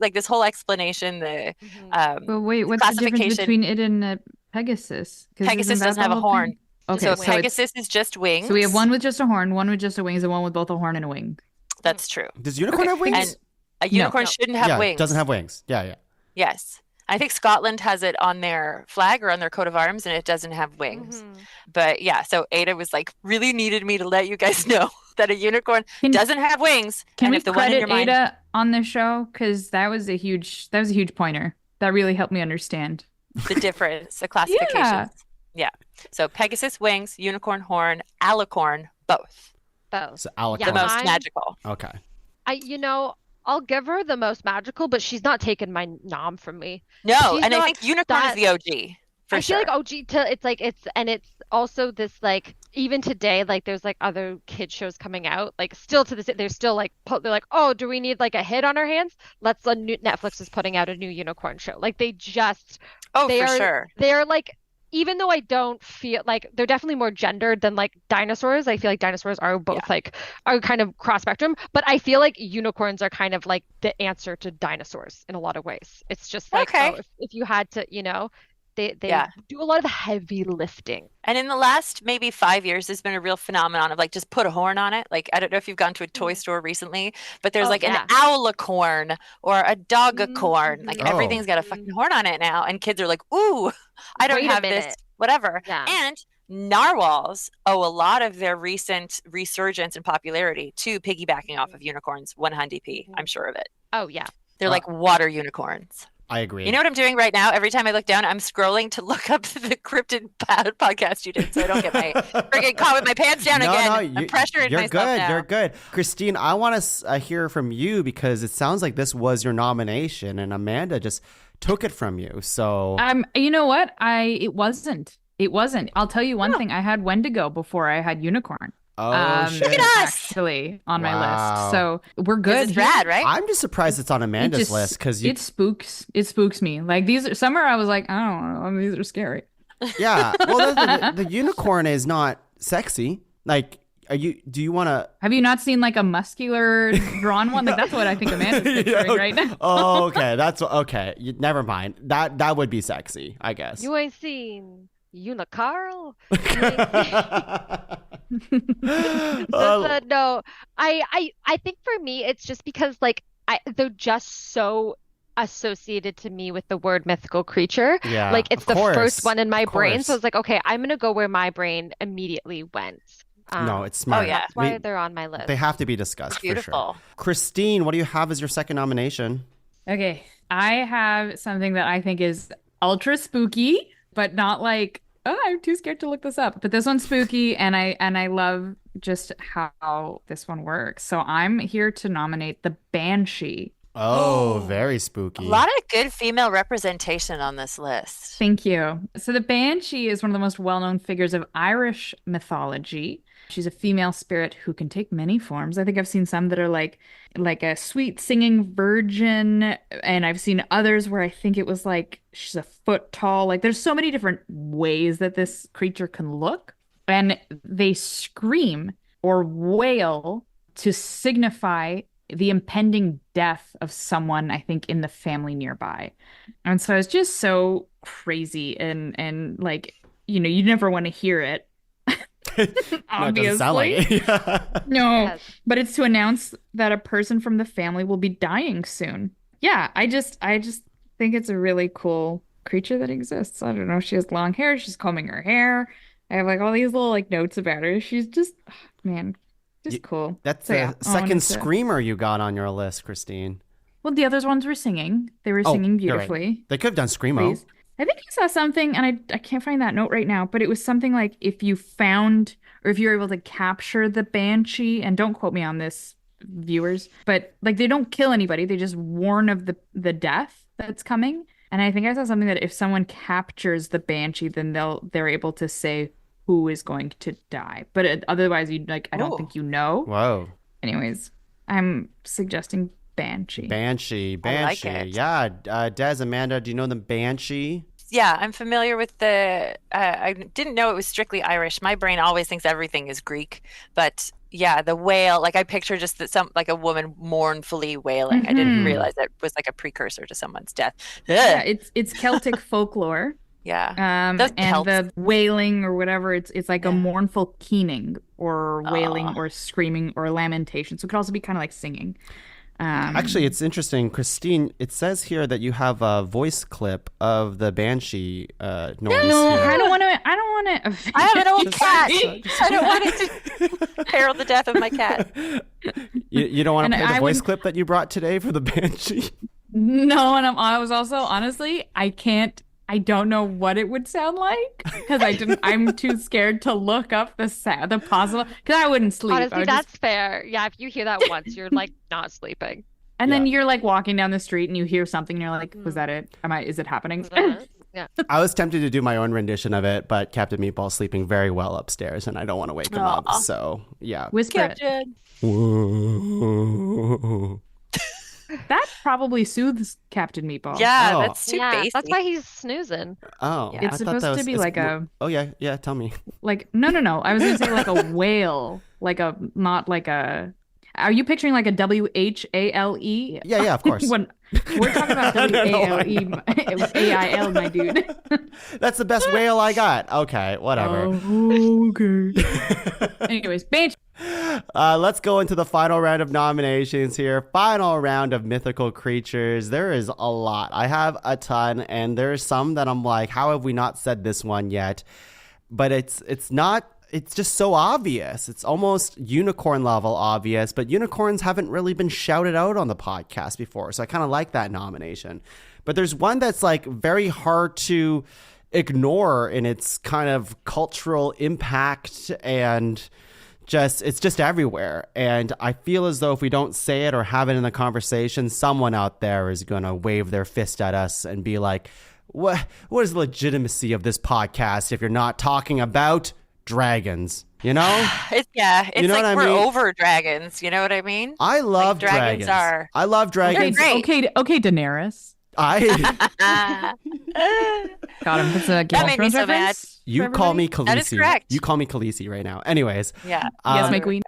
Like this whole explanation, the Mhm. But wait, what's the difference classification. between it and a Pegasus? Because isn't Pegasus that doesn't the have a whole horn. thing? Okay, So so Pegasus is just wings. we have one with just a horn, one with just a wings, and one with both a horn and a wing. That's true. Does unicorn have wings? And a unicorn No. shouldn't have yeah, wings. it doesn't have wings. Yeah, yeah. Yes. I think Scotland has it on their flag or on their coat of arms, and it doesn't have wings. Mhm. But yeah, so Ada was like, really needed me to let you guys know that a unicorn Can- doesn't have wings. Can and we if the one in credit your mind, Ada on this show? Because that was a huge pointer. That really helped me understand. the difference, the classifications. Yeah. So Pegasus wings, unicorn horn, alicorn, both. Both. So alicorn. Yeah, The most mine- magical. Okay. I'll give her the most magical, but she's not taking my nom from me. No, She's and I not think unicorn is that- the OG for I sure. feel like OG it's also this like even today like there's like other kid shows coming out like still to this they're still like they're like, oh, do we need like a hit on our hands? Netflix is putting out a new unicorn show. Like they Oh, they for are sure. they're like, even though I don't feel like they're definitely more gendered than like dinosaurs. I feel like dinosaurs are both are kind of cross spectrum, but I feel like unicorns are kind of like the answer to dinosaurs in a lot of ways. It's just like, Okay. oh, if you had to, they Yeah. do a lot of the heavy lifting. And in the last maybe 5 years, there's been a real phenomenon of like just put a horn on it. Like I don't know if you've gone to a toy store recently, but there's Oh, like yeah. an owlicorn or a dogacorn. Like Mhm. everything's got a fucking horn on it now, and kids are like, "Ooh, I don't Wait a have this." minute. Whatever. Yeah. And narwhals owe a lot of their recent resurgence and popularity to piggybacking off of unicorns. 100p. I'm sure of it. Oh yeah. They're like water unicorns. I agree. You know what I'm doing right now? Every time I look down, I'm scrolling to look up the cryptid podcast you did, so I don't get my freaking caught with my pants down again. I'm pressuring you're myself good. now. You're good. Kristine, I want to hear from you because it sounds like this was your nomination, and Amanda just took it from you. So You know what? It wasn't. It wasn't. I'll tell you one thing. I had Wendigo before I had Unicorn. shit. Look at us! Actually, on my Wow. list. So we're This good. is rad, right? I'm just surprised it's on Amanda's just- list because It spooks me. Like some are I was like, I don't know, these are scary. yeah. Well, the unicorn is not sexy. Like, do you want to? Have you not seen like a muscular drawn one? Like that's what I think Amanda's picturing right now. Oh, okay. That's okay. Never mind. That would be sexy, I guess. You ain't seen Unicarl? Oh, No, I think for me it's just because like they're just so associated to me with the word mythical creature. yeah. Like it's of the course, first one in my of brain, so course. it's like, okay, I'm gonna go where my brain immediately went. No, it's smart. yeah. That's why they're on my list. They have to be discussed for sure. Beautiful. Kristine, what do you have as your second nomination? Okay, I have something that I think is ultra spooky, but not like, oh, I'm too scared to look this up. But this one's spooky, and I love just how this one works. So I'm here to nominate the Banshee. Oh, very spooky. A lot of good female representation on this list. Thank you. So the Banshee is one of the most well-known figures of Irish mythology. She's a female spirit who can take many forms. I think I've seen some that are like a sweet singing virgin, and I've seen others where I think it was like she's a foot tall. Like there's so many different ways that this creature can look, and they scream or wail to signify the impending death of someone, I think, in the family nearby. And so it's just so crazy and like, you never want to hear it. No, it doesn't sound like it. No, Yes. but it's to announce that a person from the family will be dying soon. Yeah, I just think it's a really cool creature that exists. I don't know. She has long hair. She's combing her hair. I have like all these little like notes about her. She's just, man, just cool. That's So, the yeah, I second wanted to- screamer you got on your list, Kristine. Well, the other ones were singing. They were Oh, singing you're right. beautifully. They could have done Screamo. Please. I think I saw something, and I can't find that note right now, but it was something like if you found or if you're able to capture the banshee, and don't quote me on this, viewers, but like they don't kill anybody, they just warn of the death that's coming. And I think I saw something that if someone captures the banshee, then they're able to say who is going to die. But otherwise, you like I don't Oh. think you know. Whoa. Anyways, I'm suggesting banshee. Banshee. I like Banshee. it. Yeah. Des, Amanda, do you know the Banshee? Yeah, I'm familiar with the. I didn't know it was strictly Irish. My brain always thinks everything is Greek, but yeah, the wail. Like I picture just that like a woman mournfully wailing. I didn't realize it was like a precursor to someone's death. Yeah, Ugh. it's Celtic folklore. Yeah. Those And Celts. the wailing or whatever, it's like a Yeah. mournful keening or wailing Aw. or screaming or lamentation. So it could also be kind of like singing. Actually, it's interesting, Kristine. It says here that you have a voice clip of the Banshee noise. No, here. I don't want to. I don't want to. I have an old cat. I don't want it to herald the death of my cat. You don't want And to play the I voice would- clip that you brought today for the Banshee? No, and I was also honestly, I can't. I don't know what it would sound like because I'm too scared to look up the possible because I wouldn't sleep. I Honestly, would that's just, fair. Yeah, if you hear that once, you're like not sleeping. and then Yeah. you're like walking down the street and you hear something and you're like, was that it? Is it happening? Yeah. I was tempted to do my own rendition of it, but Captain Meatball's sleeping very well upstairs, and I don't want to wake him up. Aw. So, yeah. Whisper it. Captain. That probably soothes Captain Meatball. Yeah, Oh. that's too Yeah, basic. that's why he's snoozing. Oh, Yeah. I It's thought supposed that to was- be it's like mo- a Oh yeah. Tell me. like no. I was gonna say like a whale, like a not like a. Are you picturing like a WHALE? Yeah, of course. When we're talking about No, WALE, my dude. That's the best whale I got. Okay, whatever. Oh, okay. Anyways, Banshee. Let's go into the final round of nominations here. Final round of mythical creatures. There is a lot. I have a ton, and there's some that I'm like, how have we not said this one yet? But it's not. It's just so obvious. It's almost unicorn level obvious, but unicorns haven't really been shouted out on the podcast before. So I kind of like that nomination. But there's one that's like very hard to ignore in its kind of cultural impact and it's just everywhere. And I feel as though if we don't say it or have it in the conversation, someone out there is going to wave their fist at us and be like, what is the legitimacy of this podcast if you're not talking about dragons, you know? It's You know like what I we're mean? over dragons. You know what I mean? I love dragons are- I love dragons. great. Okay, Daenerys. I Got him. It's a Game That of made me Thrones so mad. reference. you for call me everybody? Khaleesi. That is correct. You call me Khaleesi right now. Anyways, Yeah. Yes, Um, my queen.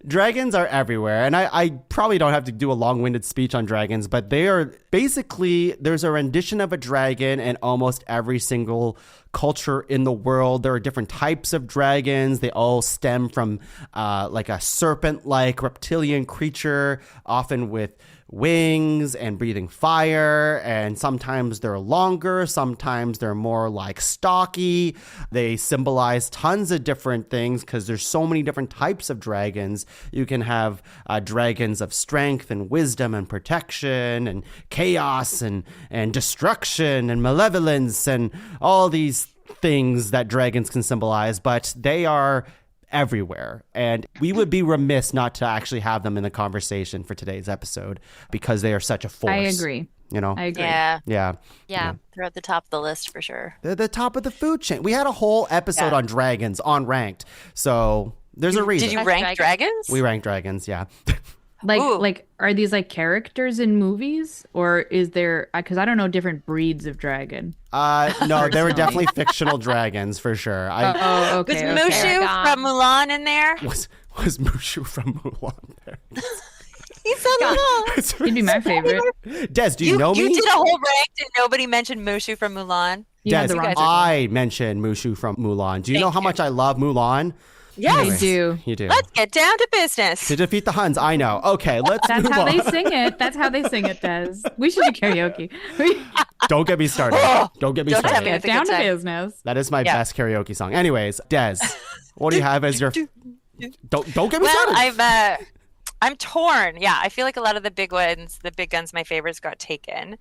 dragons are everywhere, and I probably don't have to do a long-winded speech on dragons, but they are basically, there's a rendition of a dragon in almost every single culture in the world. There are different types of dragons. They all stem from like a serpent-like reptilian creature, often with wings and breathing fire, and sometimes they're longer, sometimes they're more like stocky. They symbolize tons of different things because there's so many different types of dragons. You can have dragons of strength and wisdom and protection and chaos and destruction and malevolence and all these things that dragons can symbolize, but they are everywhere. And we would be remiss not to actually have them in the conversation for today's episode because they are such a force. I agree. You know? I agree. Yeah. Yeah. They're at the top of the list for sure. They're the top of the food chain. We had a whole episode Yeah. on dragons on Ranked. So there's a reason. Did you That's rank dragons? We rank dragons, yeah. Ooh. Like, are these like characters in movies, or is there? Because I don't know different breeds of dragon. No, they were definitely fictional dragons for sure. Oh, Was okay. Mushu Paragon. from Mulan in there? Was Mushu from Mulan there? He's so little. He'd be my favorite. Des, do you know me? You did a whole rank and nobody mentioned Mushu from Mulan. You had Des, the wrong I mentioned Mushu from Mulan. Do you know how much I love Mulan? Yes. They do. You do. Let's get down to business. To defeat the Huns, I know. Okay, let's That's move how on. they sing it. That's how they sing it, Des. We should do karaoke. Don't get me started. Don't get me Don't tell started. me. Get It's a down good to time. business. That is my Yeah. best karaoke song. Anyways, Des, what do you have as your... Don't get me Well, started. I'm torn. Yeah, I feel like a lot of the big ones, the big guns, my favorites got taken.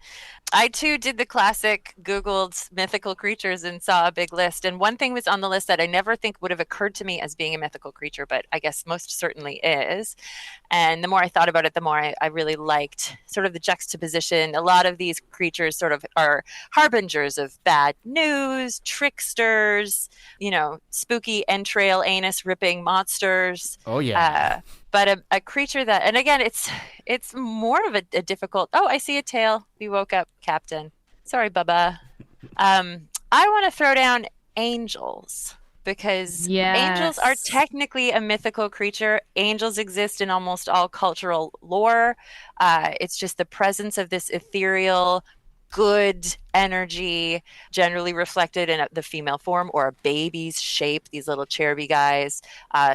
I too did the classic Googled mythical creatures and saw a big list. And one thing was on the list that I never think would have occurred to me as being a mythical creature, but I guess most certainly is. And the more I thought about it, the more I really liked sort of the juxtaposition. A lot of these creatures sort of are harbingers of bad news, tricksters, spooky entrail anus ripping monsters. Oh, yeah. But a creature that, and again, it's more of a difficult. Oh, I see a tail. We woke up, Captain. Sorry, Bubba. I want to throw down angels because angels are technically a mythical creature. Angels exist in almost all cultural lore. It's just the presence of this ethereal, good energy, generally reflected in the female form or a baby's shape, these little cheruby guys.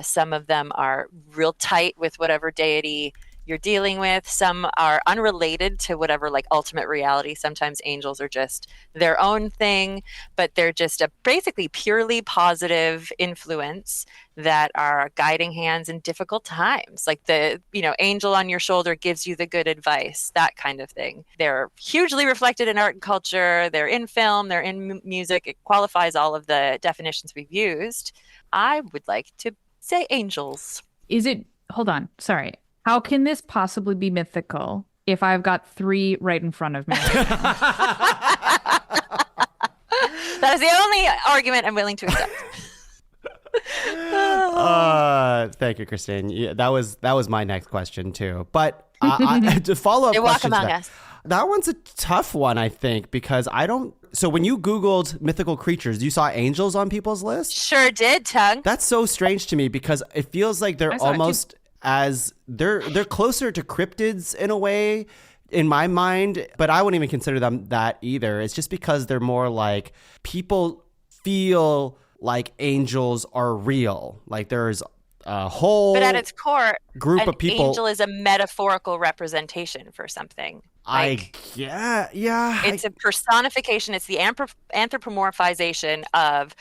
Some of them are real tight with whatever deity you're dealing with. Some are unrelated to whatever ultimate reality. Sometimes angels are just their own thing, but they're just a basically purely positive influence that are guiding hands in difficult times. Like the, angel on your shoulder gives you the good advice, that kind of thing. They're hugely reflected in art and culture. They're in film, they're in music. It qualifies all of the definitions we've used. I would like to say angels. Hold on, sorry. How can this possibly be mythical if I've got 3 right in front of me? That is the only argument I'm willing to accept. Thank you, Kristine. Yeah, that was my next question too. But to follow up They walk question to among that, us. that one's a tough one, I think, because I don't. So when you Googled mythical creatures, you saw angels on people's list. Sure did, Tuong. That's so strange to me because it feels like they're saw it too. almost as they're closer to cryptids in a way in my mind, but I wouldn't even consider them that either. It's just because they're more like people feel like angels are real. Like there's a whole But at its core, group an of people. angel is a metaphorical representation for something. It's a personification. It's the anthropomorphization of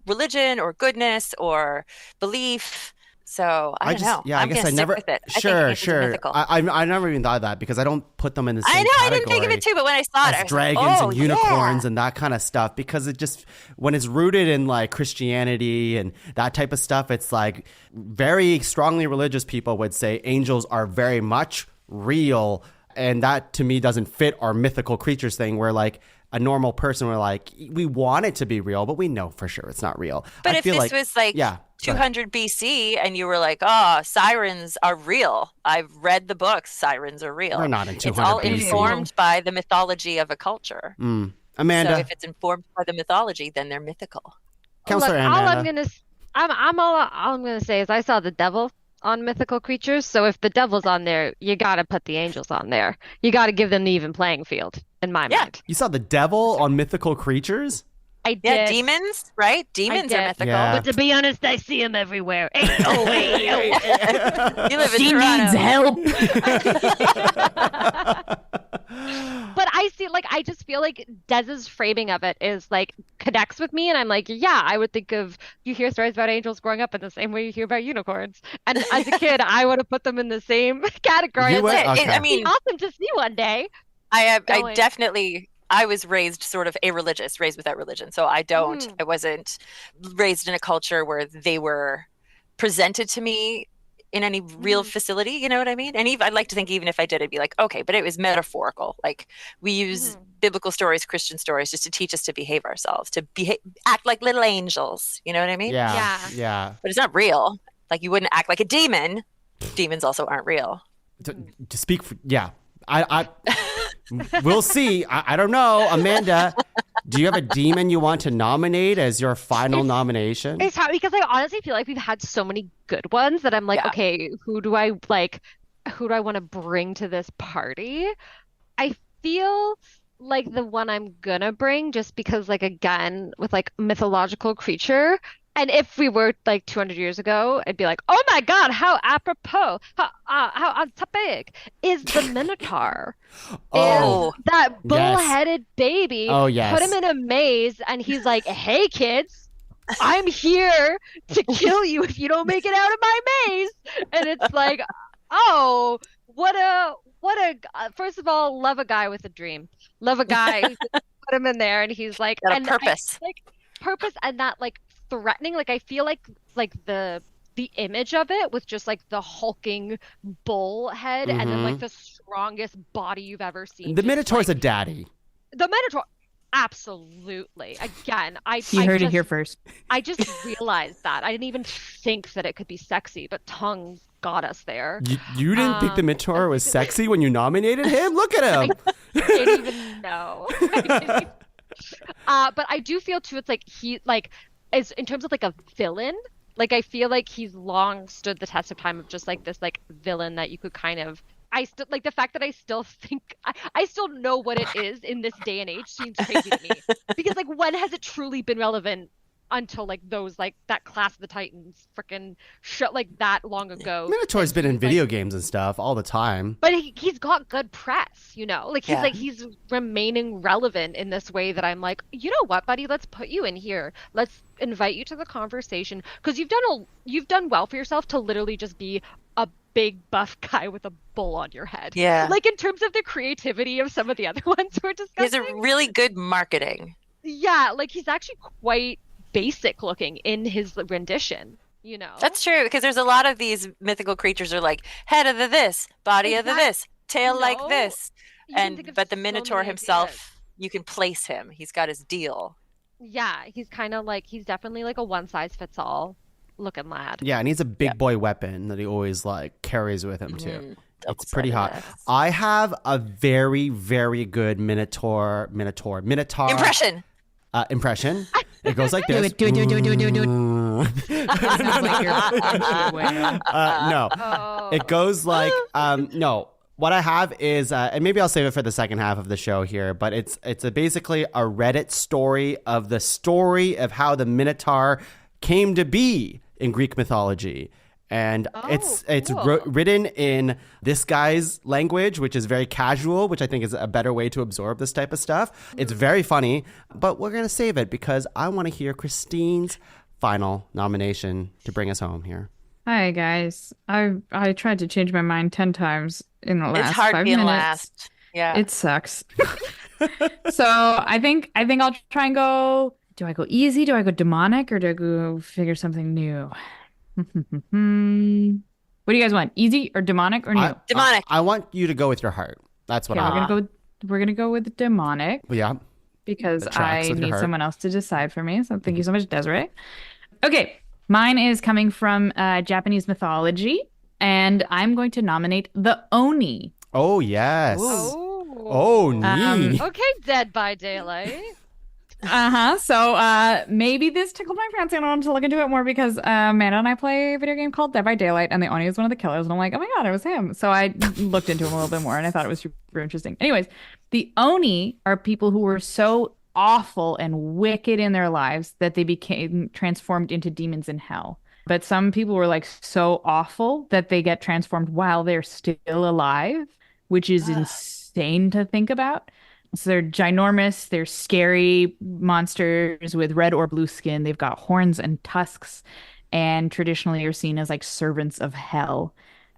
religion or goodness or belief. So I don't know. Yeah, I guess I never. With it. Sure, I think sure. mythical. I never even thought of that because I don't put them in the same I know. I didn't think of category it too, but when I saw it, I as was dragons like, and unicorns yeah. and that kind of stuff, because it just when it's rooted in like Christianity and that type of stuff, it's like very strongly religious people would say angels are very much real, and that to me doesn't fit our mythical creatures thing where like a normal person we're like we want it to be real, but we know for sure it's not real. But I if feel this was like yeah, 200 BC and you were like, oh, sirens are real. I've read the books. Sirens are real. We're not in 200 It's all BC. informed by the mythology of a culture. Amanda, So if it's informed by the mythology, then they're mythical. Counselor Look, Amanda. all I'm gonna say is I saw the devil on mythical creatures. So if the devil's on there, you gotta put the angels on there. You gotta give them the even playing field, in my mind. You saw the devil on mythical creatures? I did. Yeah, demons, right? Demons are did. mythical. Yeah. But to be honest, I see them everywhere. You live in She Toronto. needs help. But I just feel like Dez's framing of it is like connects with me, and I'm like, yeah, I would think of you hear stories about angels growing up in the same way you hear about unicorns. And as a kid, I would have put them in the same category. You It's would? like, Okay. I mean, awesome to see one day. I going. definitely. I was raised sort of a-religious, raised without religion. So I wasn't raised in a culture where they were presented to me in any real facility, you know what I mean? And I'd like to think even if I did, I'd be like, okay, but it was metaphorical. Like we use biblical stories, Christian stories, just to teach us to behave ourselves, to act like little angels. You know what I mean? Yeah. But it's not real. Like you wouldn't act like a demon. Demons also aren't real. To speak for, yeah. I we'll see. I don't know. Amanda, do you have a demon you want to nominate as your final nomination? It's hard because I honestly feel like we've had so many good ones that I'm like, okay, who do I want to bring to this party? I feel like the one I'm gonna bring just because like again with like mythological creature. And if we were like 200 years ago, I'd be like, oh my God, how apropos, how on topic is the Minotaur. Is Oh, Oh, that yes. bull-headed baby. Oh, Put him yes. in a maze and he's like, hey kids, I'm here to kill you if you don't make it out of my maze. And it's like, oh, first of all, love a guy with a dream. Love a guy who just put him in there and he's like, got a and I purpose. like purpose and that like threatening, like I feel like the image of it with just like the hulking bull head and then like Hmm. the strongest body you've ever seen. The Just Minotaur's like a daddy. the Minotaur. Absolutely. Again, You heard it here first. I just realized that. I didn't even think that it could be sexy, but Tongue got us there. You didn't think the Um, Minotaur was sexy when you nominated him? Look at I him. didn't even know. But I do feel too, it's like he like is in terms of like a villain, like I feel like he's long stood the test of time of just like this like villain that you could kind of I still like the fact that I still think I still know what it is in this day and age seems crazy to me. Because like when has it truly been relevant until like those like that Class of the Titans freaking show like that long ago? Minotaur's been in Like, video games and stuff all the time. but he's got good press, you know? Like Yeah. he's remaining relevant in this way that I'm like, you know what, buddy? Let's put you in here. Let's invite you to the conversation because you've done well for yourself to literally just be a big buff guy with a bull on your head. Yeah. Like in terms of the creativity of some of the other ones we're He has a discussing. really good marketing. Yeah, like he's actually quite basic looking in his rendition, you know? That's true, because there's a lot of these mythical creatures are like head of the this, body of the Exact- this, tail like No, this. you can And think of but the so Minotaur many himself, ideas. you can place him. He's got his deal. Yeah, he's kind of like he's definitely like a one size fits all looking lad. Yeah, and he's a big boy weapon that he always like carries with him too. It's pretty hot. Double-sided axe. I have a very, very good Minotaur Impression. impression. It goes like Do this. it, do it, do it, do it, do it, do it. No. Like you're- No. Oh. It goes like no. What I have is, and maybe I'll save it for the second half of the show here, but it's basically a Reddit story of how the Minotaur came to be in Greek mythology. And it's cool. written in this guy's language, which is very casual, which I think is a better way to absorb this type of stuff. It's very funny, but we're going to save it because I want to hear Kristine's final nomination to bring us home here. Hi guys. I tried to change my mind 10 times in the last It's hard 5 being minutes. last. Yeah. It sucks. So I think I'll try and go. Do I go easy? Do I go demonic? Or do I go figure something new? What do you guys want? Easy or demonic or new? Demonic. I want you to go with your heart. That's what Okay, I want. we're gonna go with demonic Yeah. because That tracks I with your need heart. someone else to decide for me. So thank you so much, Desiree. Okay, mine is coming from Japanese mythology, and I'm going to nominate the Oni. Oh, yes. Oh. Oh, neat. Okay, Dead by Daylight. So maybe this tickled my fancy and I wanted to look into it more because Amanda and I play a video game called Dead by Daylight, and the Oni is one of the killers, and I'm like, oh my God, it was him. So I looked into him a little bit more, and I thought it was super interesting. Anyways, the Oni are people who were so awful and wicked in their lives that they became transformed into demons in hell. But some people were like so awful that they get transformed while they're still alive, which is insane to think about. So they're ginormous, they're scary monsters with red or blue skin. They've got horns and tusks, and traditionally are seen as like servants of hell.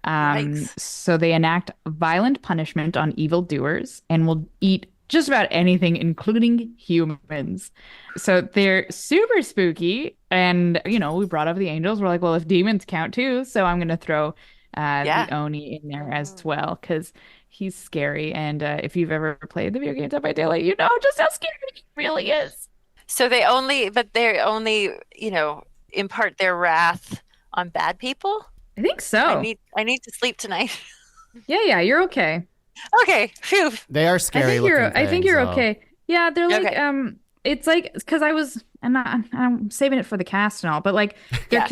Yikes. So they enact violent punishment on evildoers and will eat just about anything, including humans. So they're super spooky. And, you know, we brought up the angels. We're like, well, if demons count too, so I'm going to throw Yeah. the Oni in there as well because he's scary. And if you've ever played the video game Dead by Daylight, you know just how scary he really is. So they only impart their wrath on bad people. I think so. I need to sleep tonight. Yeah, you're okay. Okay. Phew. They are scary looking I think you're things, though. okay. Yeah, they're like Okay. it's like because I'm saving it for the cast and all, but like they're Yeah.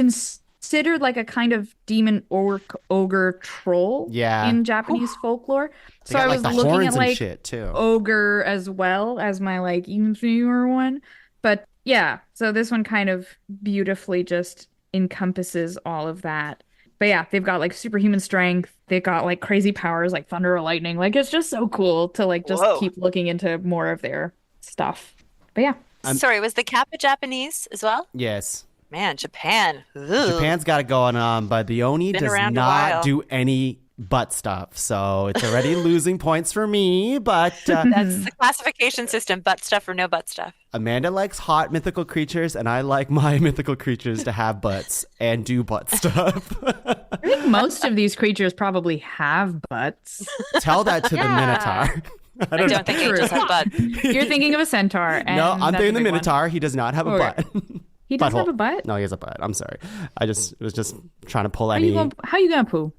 considered like a kind of demon orc ogre troll in Japanese folklore. They So got, I like, was the looking horns at and like shit, too. ogre as well as my like even fewer one. But yeah, so this one kind of beautifully just encompasses all of that. But yeah, they've got like superhuman strength. They've got like crazy powers like thunder or lightning. Like it's just so cool to like just Whoa. keep looking into more of their stuff. But yeah. Sorry, was the kappa Japanese as well? Yes. Man, Japan. Ugh. Japan's got it going on, but the Oni Been does around a not while. do any butt stuff. So it's already losing points for me, but That's the classification system, butt stuff or no butt stuff. Amanda likes hot mythical creatures, and I like my mythical creatures to have butts and do butt stuff. I think most of these creatures probably have butts. Tell that to the Minotaur. I don't think angels have butts. You're thinking of a centaur. And No, I'm that's thinking a the big one. Minotaur. He does not have a Okay. butt. He does have Butthole. a butt? No, he has a butt. I'm sorry. I was just trying to pull How any. you gonna poo?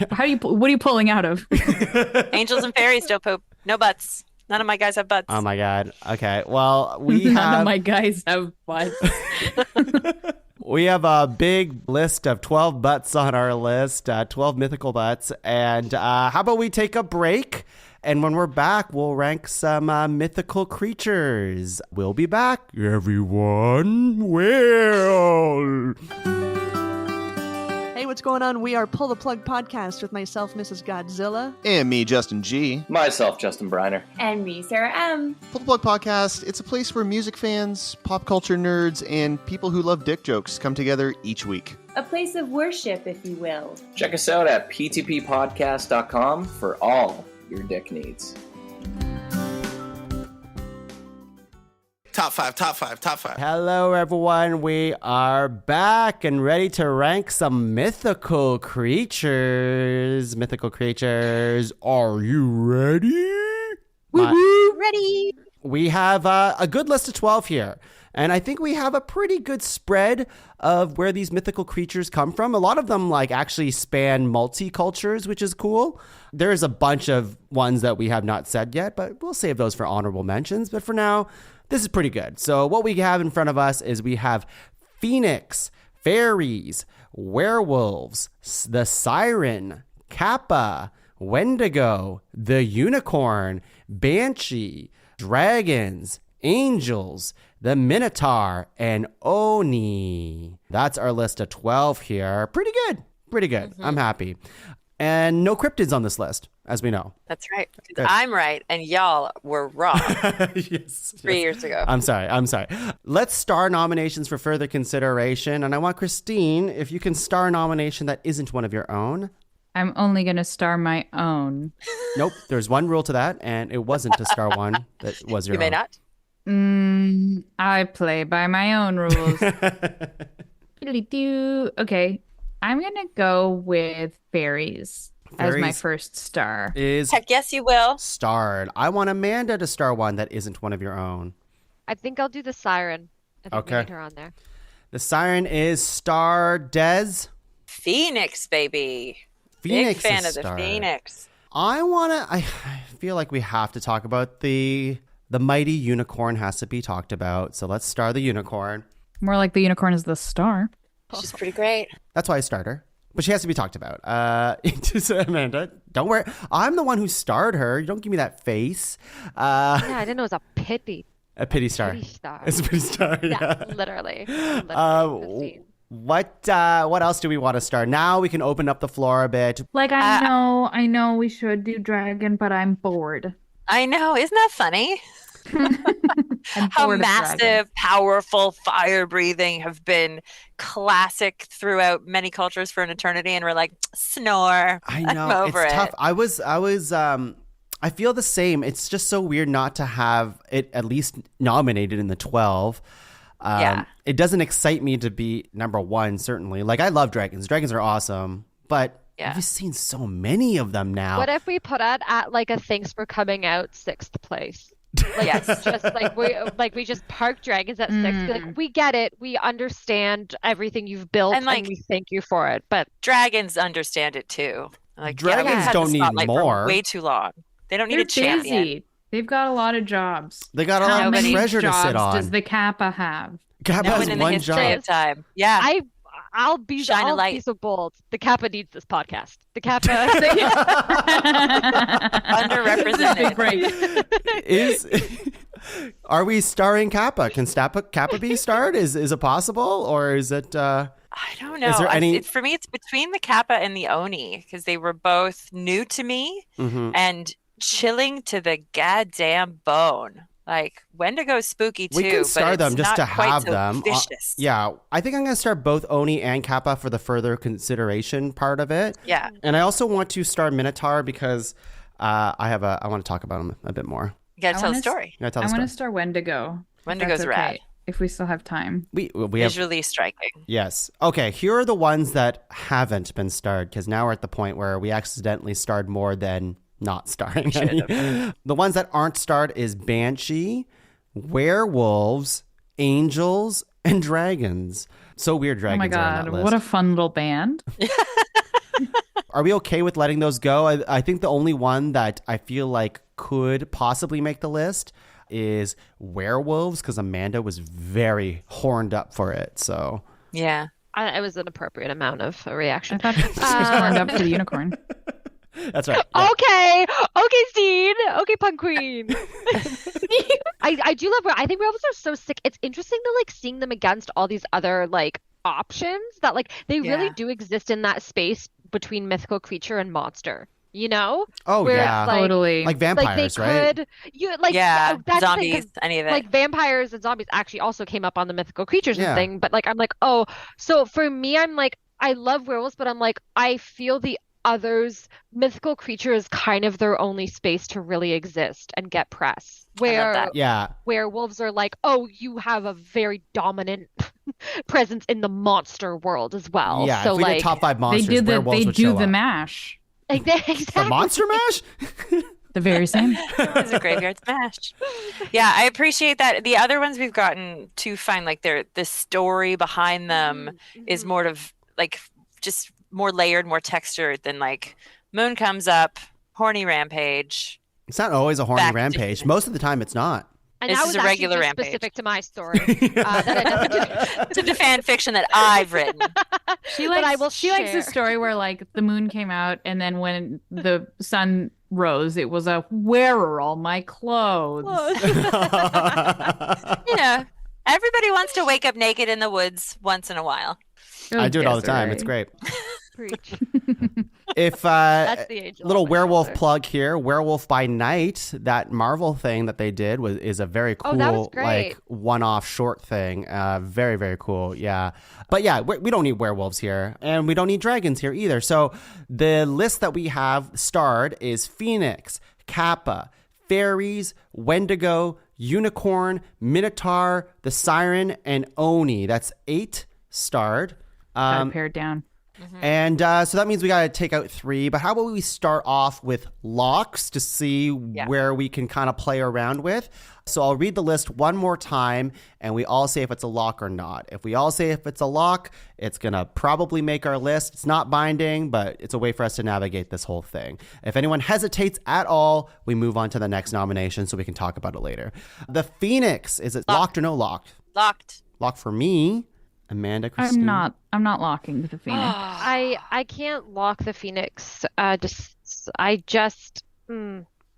What are you pulling out of? Angels and fairies don't poop. No butts. None of my guys have butts. Oh my god. Okay. Well, we None have of my guys have butts. we have a big list of 12 butts on our list, 12 mythical butts, and how about we take a break? And when we're back, we'll rank some mythical creatures. We'll be back, everyone. Well. Hey, what's going on? We are Pull the Plug Podcast with myself, Mrs. Godzilla. And me, Justin G. Myself, Justin Briner. And me, Sarah M. Pull the Plug Podcast, it's a place where music fans, pop culture nerds, and people who love dick jokes come together each week. A place of worship, if you will. Check us out at ptppodcast.com for all your dick needs. Top five. Hello, everyone. We are back and ready to rank some mythical creatures. Mythical creatures, are you ready? Ready. We have a good list of 12 here. And I think we have a pretty good spread of where these mythical creatures come from. A lot of them like actually span multi-cultures, which is cool. There's a bunch of ones that we have not said yet, but we'll save those for honorable mentions. But for now, this is pretty good. So what we have in front of us is we have Phoenix, fairies, werewolves, the siren, kappa, wendigo, the unicorn, banshee, dragons, angels, the Minotaur, and Oni. That's our list of 12 here. Pretty good. Mm-hmm. I'm happy. And no cryptids on this list, as we know. That's right. I'm right, and y'all were wrong. Yes. 3 years ago. I'm sorry. Let's star nominations for further consideration. And I want Kristine, if you can star a nomination that isn't one of your own. I'm only going to star my own. Nope. There's one rule to that, and it wasn't to star one that was your own. You may not. I play by my own rules. Okay. I'm going to go with fairies as my first star. Heck yes, you will. Starred. I want Amanda to star one that isn't one of your own. I think I'll do the siren. I think Okay. we need her on there. The siren is star Des. Phoenix, baby. Phoenix Big fan is of the starred. Phoenix. I feel like we have to talk about the mighty unicorn has to be talked about. So let's star the unicorn. More like the unicorn is the star. She's pretty great. That's why I starred her. But she has to be talked about. So Amanda, don't worry. I'm the one who starred her. You don't give me that face. Yeah, I didn't know it was a pity. A pity star. Star. It's a pity star. Yeah, literally. Literally. What else do we want to star? Now we can open up the floor a bit. Like, I know we should do dragon, but I'm bored. I know. Isn't that funny? I'm How bored of massive, dragons. powerful, fire breathing have been classic throughout many cultures for an eternity, and we're like, snore. I know. I'm over It's it. tough. I feel the same. It's just so weird not to have it at least nominated in the 12. Yeah. It doesn't excite me to be number one, certainly. Like, I love dragons. Dragons are awesome. But Yeah. I've seen so many of them now. What if we put it at like a thanks for coming out 6th place? Like, Yes. just we just park dragons at 6th. Like, we get it. We understand everything you've built, And, like, and we thank you for it. But Dragons understand it too. Like, Dragons we've had don't the need spotlight for more. way too long. They don't need They're a champion. busy. They've got a lot of jobs. They got a lot How of many treasure to jobs sit on. does the Kappa have? Kappa No has one in the one history job. of time. Yeah. I'll be Shine a I'll be light. so bold. The Kappa needs this podcast. The Kappa. Underrepresented. Are we starring Kappa? Can Kappa be starred? Is it possible, or is it? I don't know. Is there any? For me, it's between the Kappa and the Oni because they were both new to me and chilling to the goddamn bone. Like Wendigo's spooky too. We can star but them it's just to not quite have so them. Vicious. Yeah, I think I'm going to start both Oni and Kappa for the further consideration part of it. Yeah. And I also want to star Minotaur because I want to talk about him a bit more. You gotta tell the story. I want to star Wendigo. Wendigo's rad. If we still have time. We Visually striking. Yes. Okay, here are the ones that haven't been starred because now we're at the point where we accidentally starred more than not starring any. The ones that aren't starred is Banshee, werewolves, angels, and dragons. So weird dragons. Oh my are on that God, list. what a fun little band. Are we okay with letting those go? I think the only one that I feel like could possibly make the list is werewolves because Amanda was very horned up for it. So yeah, it was an appropriate amount of a reaction. I thought she was horned up for the unicorn. That's right. Yeah. Okay, Steve. Okay, Punk Queen. I do love. I think werewolves are so sick. It's interesting to like seeing them against all these other like options that like they really do exist in that space between mythical creature and monster. You know? Oh, where yeah. it's, like, Totally. Like vampires, right? That's zombies, the thing, any of it. like vampires and zombies actually also came up on the mythical creatures Yeah. and thing. But like, I'm like, oh, so for me, I'm like, I love werewolves, but I'm like, I feel the others, mythical creature is kind of their only space to really exist and get press. Where werewolves are like, oh, you have a very dominant presence in the monster world as well. Yeah, so if we like, did top 5 monsters, They werewolves would do show the up. mash. Exactly. The monster mash? The very same. It's a graveyard smash. Yeah, I appreciate that. The other ones we've gotten to find like the story behind them is more of like just more layered, more textured than like moon comes up, horny rampage. It's not always a horny Back to rampage. Most of the time, it's not. And This that is was a actually regular just rampage. specific to my story. To the fan fiction that I've written. She But likes, I will she likes the share. story where like the moon came out and then when the sun rose, it was a where are all my clothes? You know, everybody wants to wake up naked in the woods once in a while. I do it all the time. It's great. Preach. If That's the age. little werewolf plug here, Werewolf by Night, that Marvel thing that they did is a very cool that was great. like one-off short thing. Very, very cool. Yeah. But yeah, we don't need werewolves here and we don't need dragons here either. So the list that we have starred is Phoenix, Kappa, Fairies, Wendigo, Unicorn, Minotaur, the Siren, and Oni. That's 8 starred. Gotta pare it down. And so that means we got to take out 3. But how about we start off with locks to see where we can kind of play around with. So I'll read the list one more time and we all say if it's a lock or not. If we all say if it's a lock, it's going to probably make our list. It's not binding, but it's a way for us to navigate this whole thing. If anyone hesitates at all, we move on to the next nomination so we can talk about it later. The Phoenix, is it locked or no locked? Locked. Locked for me. Amanda, Kristine. I'm not locking with the Phoenix. I can't lock the Phoenix. I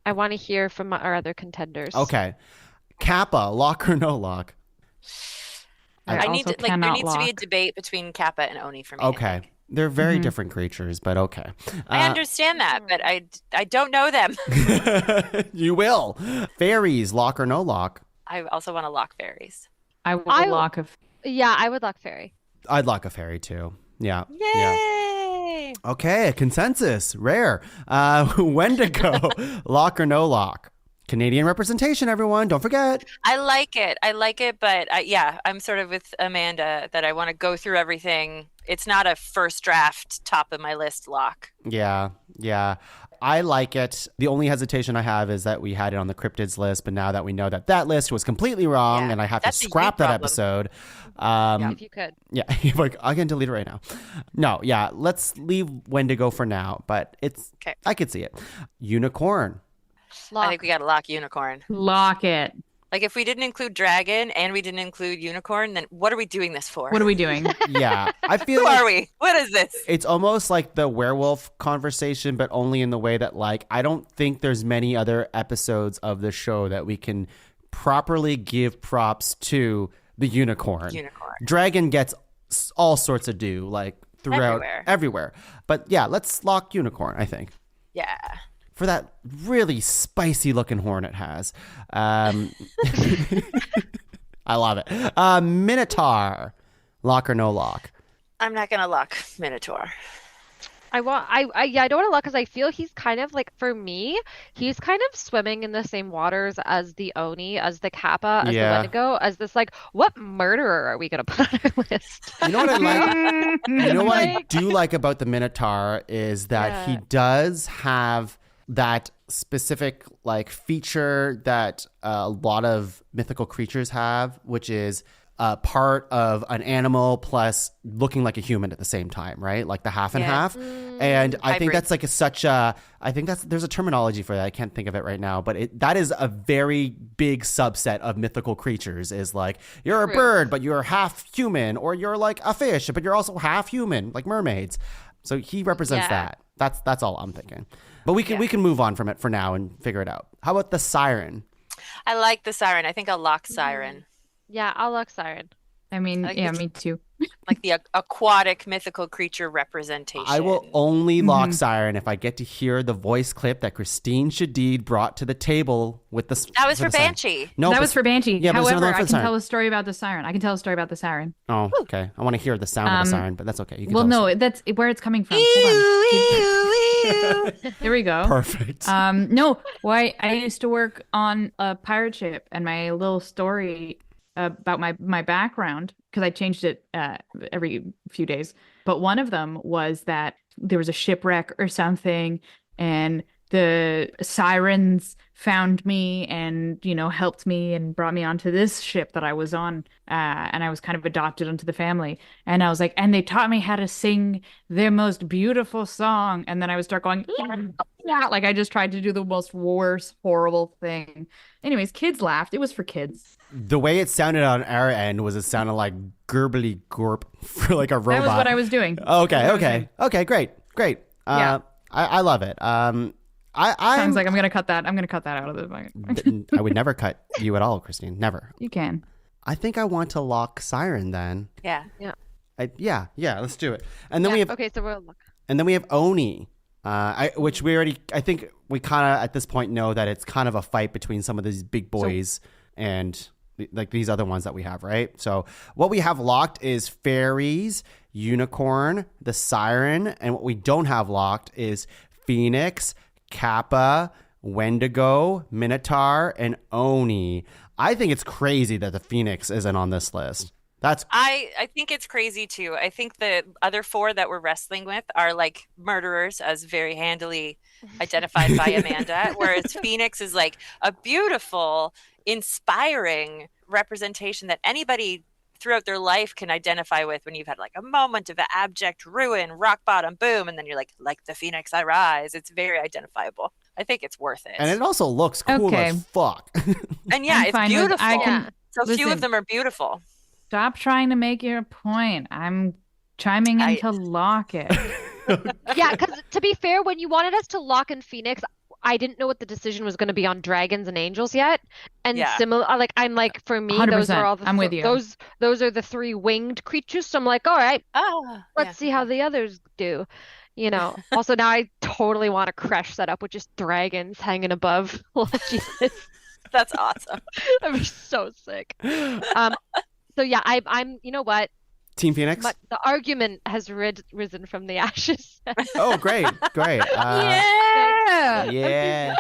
want to hear from our other contenders. Okay. Kappa, lock or no lock? I need also to like there cannot needs to be a lock. debate between Kappa and Oni for me. I Okay. think. They're very different creatures, but okay. I understand that, but I don't know them. You will. Fairies, lock or no lock? I also want to lock fairies. I will lock of. Yeah, I would lock fairy. I'd lock a fairy too. Yeah. Yay! Yeah. Okay, a consensus. Rare. Wendigo, lock or no lock? Canadian representation, everyone. Don't forget. I like it, but I'm sort of with Amanda that I want to go through everything. It's not a first draft top of my list lock. Yeah. I like it. The only hesitation I have is that we had it on the cryptids list, but now that we know that list was completely wrong Yeah, and I have to that's a you scrap that problem. episode. If you could. Yeah, like I can delete it right now. No, yeah, let's leave Wendigo for now, but it's I could see it. Unicorn. I think we got to lock unicorn. Lock it. Like if we didn't include dragon and we didn't include unicorn, then what are we doing this for? What are we doing? Yeah, I feel Who like are we? What is this? it's almost like the werewolf conversation, but only in the way that, like, I don't think there's many other episodes of the show that we can properly give props to the unicorn. Dragon gets all sorts of due, like throughout everywhere. But yeah, let's lock unicorn, I think. Yeah. For that really spicy looking horn it has. I love it. Minotaur, lock or no lock? I'm not gonna lock Minotaur. I don't want to look because I feel he's kind of like, for me, he's kind of swimming in the same waters as the Oni, as the Kappa, as the Wendigo, as this like, what murderer are we gonna put on our list? You know what I like? You know what I do like about the Minotaur is that he does have that specific like feature that a lot of mythical creatures have, which is part of an animal plus looking like a human at the same time, right? Like the half and half. And I think that's like there's a terminology for that. I can't think of it right now, but that is a very big subset of mythical creatures, is like you're a bird, but you're half human, or you're like a fish, but you're also half human, like mermaids. So he represents that. That's all I'm thinking. But we can move on from it for now and figure it out. How about the siren? I like the siren. I think I'll lock siren. Yeah, I'll look siren. I mean, me too. Like the aquatic mythical creature representation. I will only lock siren if I get to hear the voice clip that Kristine Shadid brought to the table with the. That was for Banshee. No, that was for Banshee. Yeah, however, I can siren. tell a story about the siren. Oh, okay. I want to hear the sound of the siren, but that's okay. You can well, no, that's where it's coming from. There we go. Perfect. No, why I used to work on a pirate ship, and my little story about my background, because I changed it every few days. But one of them was that there was a shipwreck or something, and the sirens found me and, helped me and brought me onto this ship that I was on. And I was kind of adopted into the family. And I was like, and they taught me how to sing their most beautiful song. And then I would start going, yeah, like I just tried to do the most worst, horrible thing. Anyways, kids laughed. It was for kids. The way it sounded on our end was it sounded like gurbly gorp for like a robot. That was what I was doing. Okay, great. Yeah. I love it. Sounds like I'm gonna cut that. I'm gonna cut that out of the. I would never cut you at all, Kristine. Never. You can. I think I want to lock siren then. Yeah. Yeah. Let's do it. And then we have. Okay, so we'll look. And then we have Oni, which we already. I think we kind of at this point know that it's kind of a fight between some of these big boys and like these other ones that we have, right? So what we have locked is fairies, unicorn, the siren, and what we don't have locked is Phoenix, Kappa, Wendigo, Minotaur, and Oni. I think it's crazy that the Phoenix isn't on this list. I think it's crazy too. I think the other four that we're wrestling with are like murderers, as very handily identified by Amanda, whereas Phoenix is like a beautiful, inspiring representation that anybody throughout their life can identify with when you've had like a moment of abject ruin, rock bottom, boom, and then you're like the Phoenix I rise. It's very identifiable. I think it's worth it. And it also looks cool as fuck. And yeah, it's beautiful. So few of them are beautiful. Stop trying to make your point. I'm chiming in to lock it. Yeah, because to be fair, when you wanted us to lock in Phoenix, I didn't know what the decision was going to be on dragons and angels yet. And similar, like I'm like, for me, 100%. those are all the I'm with you. Those are the three winged creatures. So I'm like, all right, let's see how the others do. Also now I totally want a crash set up with just dragons hanging above. Oh, Jesus. That's awesome. That'd be so sick. So yeah, I'm. You know what? Team Phoenix. The argument has risen from the ashes. Oh, great. Yeah.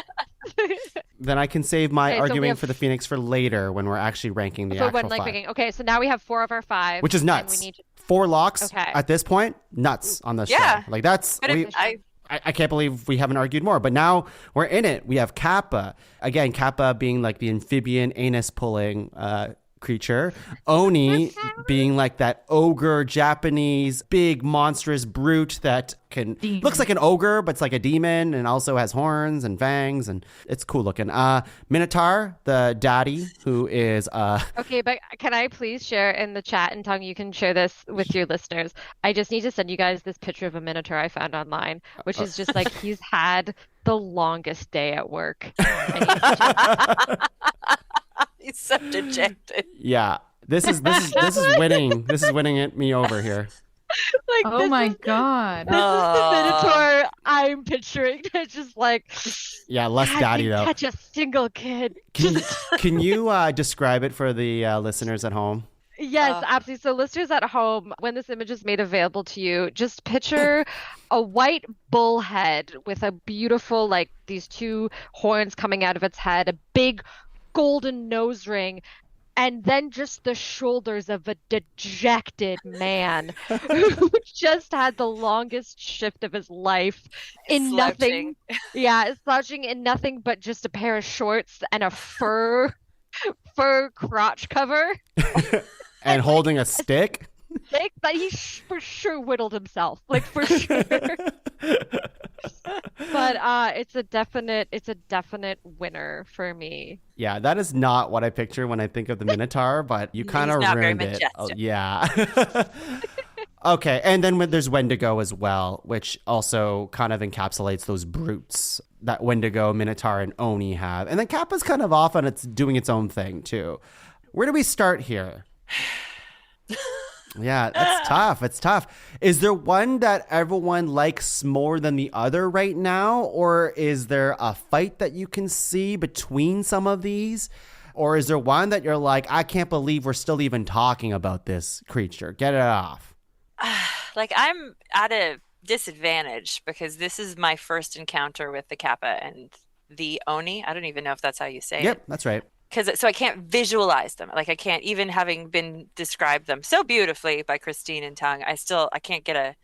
Then I can save my arguing for the Phoenix for later when we're actually ranking the actual five. Okay, so now we have 4 of our 5, which is nuts. 4 locks at this point. Nuts on this show. Like that's. I can't believe we haven't argued more, but now we're in it. We have Kappa. Again, Kappa being like the amphibian anus pulling creature. Oni being like that ogre Japanese big monstrous brute that looks like an ogre, but it's like a demon and also has horns and fangs, and it's cool looking. Minotaur, the daddy, who is Okay, but can I please share in the chat, and Tuong, you can share this with your listeners. I just need to send you guys this picture of a Minotaur I found online, which is just like he's had the longest day at work. He's so dejected. Yeah. This is winning. This is winning me over here. Like, Oh my God. This is the Minotaur I'm picturing. It's just like, yeah, less I daddy didn't though. catch a single kid. Can you describe it for the listeners at home? Yes, absolutely. So listeners at home, when this image is made available to you, just picture a white bull head with a beautiful, like these two horns coming out of its head, a big golden nose ring, and then just the shoulders of a dejected man who just had the longest shift of his life in nothing. Yeah, slouching in nothing but just a pair of shorts and a fur crotch cover. And holding a stick? Stick that he for sure whittled himself. Like, for sure. But it's a definite winner for me. Yeah, that is not what I picture when I think of the Minotaur, but you kind of ruined it. Oh, yeah. Okay, and then there's Wendigo as well, which also kind of encapsulates those brutes that Wendigo, Minotaur, and Oni have. And then Kappa's kind of off and it's doing its own thing too. Where do we start here? Yeah, that's tough. It's tough. Is there one that everyone likes more than the other right now? Or is there a fight that you can see between some of these? Or is there one that you're like, I can't believe we're still even talking about this creature? Get it off. Like, I'm at a disadvantage because this is my first encounter with the Kappa and the Oni. I don't even know if that's how you say it. Yep, that's right. So I can't visualize them. Like, I can't, even having been described them so beautifully by Kristine and Tuong, I can't get a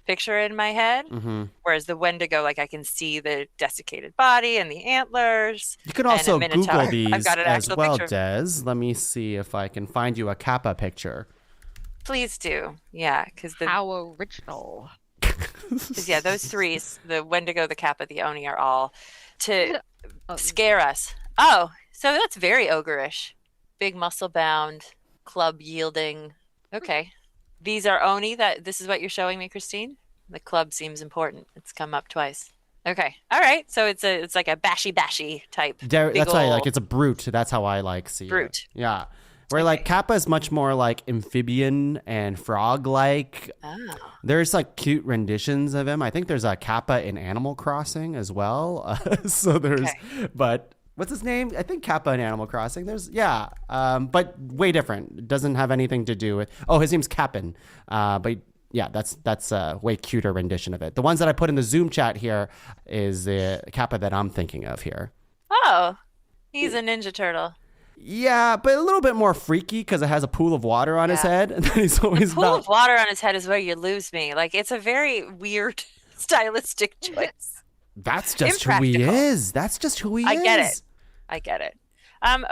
picture in my head. Mm-hmm. Whereas the Wendigo, like, I can see the desiccated body and the antlers. You can also Google these I've got an as actual well, picture. Des. Let me see if I can find you a Kappa picture. Please do. Yeah, because How original. yeah, those three, the Wendigo, the Kappa, the Oni, are all to scare us. Oh, so that's very ogreish. Big muscle bound, club yielding. Okay. These are Oni. This is what you're showing me, Kristine? The club seems important. It's come up twice. Okay. All right. So it's like a bashy type. That's right. Like, it's a brute. That's how I see brute. It. Yeah. Where like Kappa is much more like amphibian and frog-like. Oh. There's like cute renditions of him. I think there's a Kappa in Animal Crossing as well. So there's, but what's his name? I think Kappa in Animal Crossing. There's, but way different. It doesn't have anything to do with, his name's Cap'n. But yeah, that's a way cuter rendition of it. The ones that I put in the Zoom chat here is the Kappa that I'm thinking of here. Oh, he's a Ninja Turtle. Yeah, but a little bit more freaky because it has a pool of water on his head. And then he's always pool of water on his head is where you lose me. Like, it's a very weird stylistic choice. That's just who he is. That's just who he is. I get it.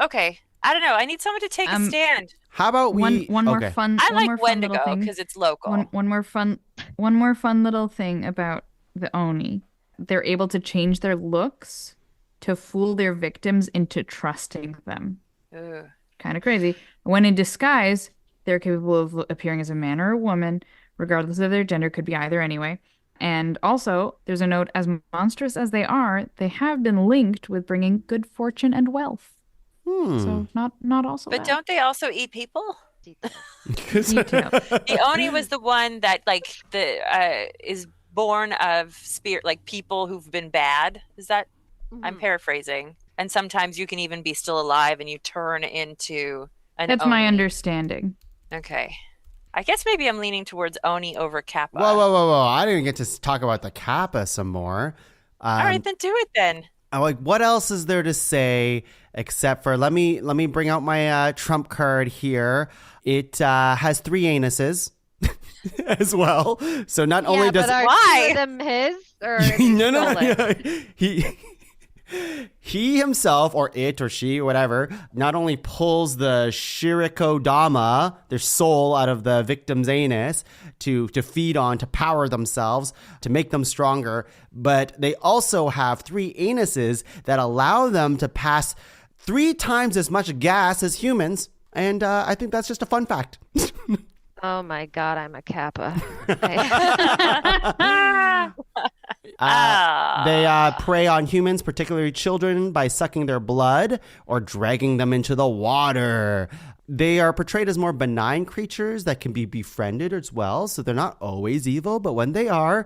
Okay. I don't know. I need someone to take a stand. How about one more fun? I like more Wendigo because it's local. One more fun little thing about the Oni. They're able to change their looks to fool their victims into trusting them. Kind of crazy. When in disguise, they're capable of appearing as a man or a woman, regardless of their gender. Could be either anyway. And also, there's a note: as monstrous as they are, they have been linked with bringing good fortune and wealth. So not also. But bad. Don't they also eat people? The Oni was the one that is born of spirit, like people who've been bad. Is that? I'm paraphrasing. And sometimes you can even be still alive and you turn into an That's Oni. my understanding. Okay. I guess maybe I'm leaning towards Oni over Kappa. Whoa. I didn't get to talk about the Kappa some more. All right, then do it then. What else is there to say except for, let me bring out my trump card here. It has 3 anuses as well. So not only does but are 2 of them his? Or no. He himself, or it or she or whatever, not only pulls the shirikodama, their soul, out of the victim's anus to feed on, to power themselves, to make them stronger, but they also have 3 anuses that allow them to pass 3 times as much gas as humans. And I think that's just a fun fact. Oh my God, I'm a Kappa. They prey on humans, particularly children, by sucking their blood or dragging them into the water. They are portrayed as more benign creatures that can be befriended as well. So they're not always evil, but when they are,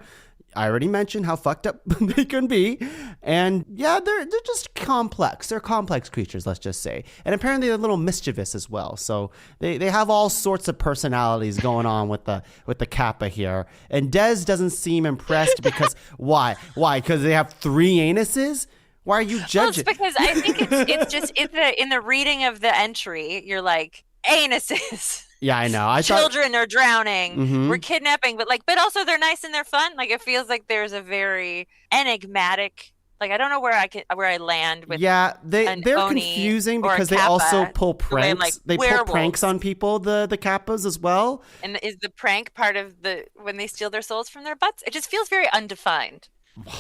I already mentioned how fucked up they can be. And yeah, they're just complex. They're complex creatures, let's just say. And apparently they're a little mischievous as well. So they have all sorts of personalities going on with the Kappa here. And Des doesn't seem impressed because why? Why? Because they have 3 anuses? Why are you judging? Well, it's because I think it's just in the reading of the entry, you're like, anuses. Yeah, I know. Children are drowning. Mm-hmm. We're kidnapping, but also they're nice and they're fun. Like, it feels like there's a very enigmatic. Like, I don't know where I land with. Yeah, they're Oni confusing or because they Kappa, also pull pranks. Like they werewolves. pull pranks on people, the Kappas as well. And is the prank part of when they steal their souls from their butts? It just feels very undefined.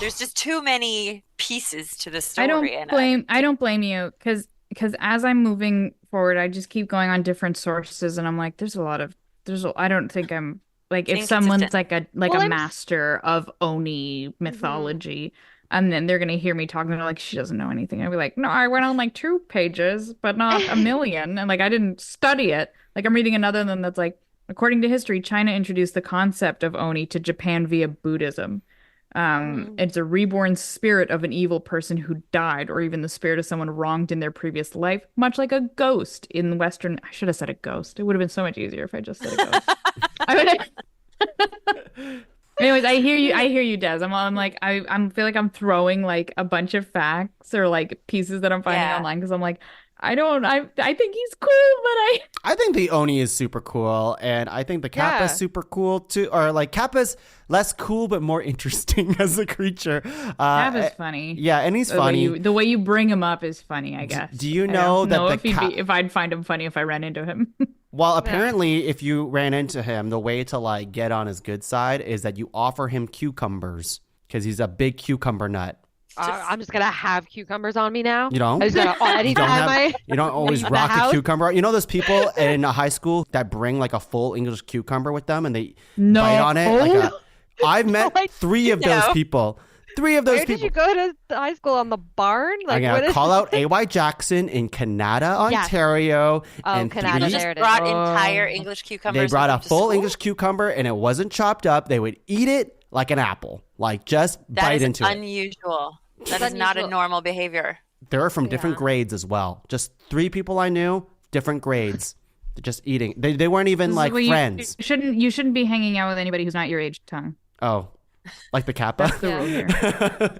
There's just too many pieces to the story. I don't blame you because as I'm moving forward, I just keep going on different sources, and I'm like, I don't think I'm like, if someone's like a master of Oni mythology, and then they're gonna hear me talking, they're like, she doesn't know anything. I'd be like, no, I went on like 2 pages, but not a million, and like I didn't study it. Like, I'm reading another one that's like, according to history, China introduced the concept of Oni to Japan via Buddhism. It's a reborn spirit of an evil person who died, or even the spirit of someone wronged in their previous life, much like a ghost in Western. I should have said a ghost. It would have been so much easier if I just said a ghost. Anyways, I hear you, Des. I'm like, I feel like I'm throwing like a bunch of facts or like pieces that I'm finding online because I'm like, I think he's cool, but I think the Oni is super cool, and I think the Kappa's super cool too. Or like, Kappa's less cool but more interesting as a creature. Kappa's funny. Yeah, and he's funny. The way you bring him up is funny, I guess. Do you know that if I'd find him funny if I ran into him? Well, apparently, if you ran into him, the way to like get on his good side is that you offer him cucumbers because he's a big cucumber nut. I'm just gonna have cucumbers on me now. You don't? You don't always rock a cucumber. You know those people in high school that bring like a full English cucumber with them and they bite on it? I've met 3 of those people. 3 of those people. Did you go to high school on the barn? Like, I'm gonna call out A.Y. Jackson in Canada, Ontario. And Canada, there it is. Brought entire English cucumbers. They brought a full English cucumber and it wasn't chopped up. They would eat it like an apple, like just bite into it. That is unusual. That is not a normal behavior. They're from different grades as well. Just 3 people I knew, different grades. They're just eating. They weren't even like friends. You shouldn't be hanging out with anybody who's not your age, Tuong. Oh, like the Kappa? That's the rule here.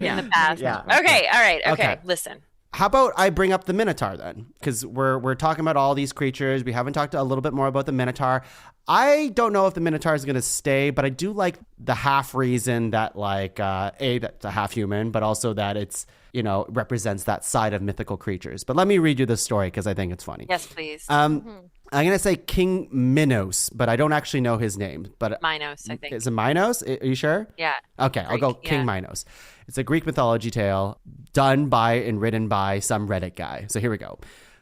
In the past. Yeah. Okay. All right. Okay. Listen. How about I bring up the Minotaur then? Because we're talking about all these creatures. We haven't talked a little bit more about the Minotaur. I don't know if the Minotaur is going to stay, but I do like the half reason that like, that's a half human, but also that it's, represents that side of mythical creatures. But let me read you the story because I think it's funny. Yes, please. I'm going to say King Minos, but I don't actually know his name. But Minos, I think. Is it Minos? Are you sure? Yeah. Okay, I'll go King Minos. It's a Greek mythology tale done by and written by some Reddit guy. So here we go.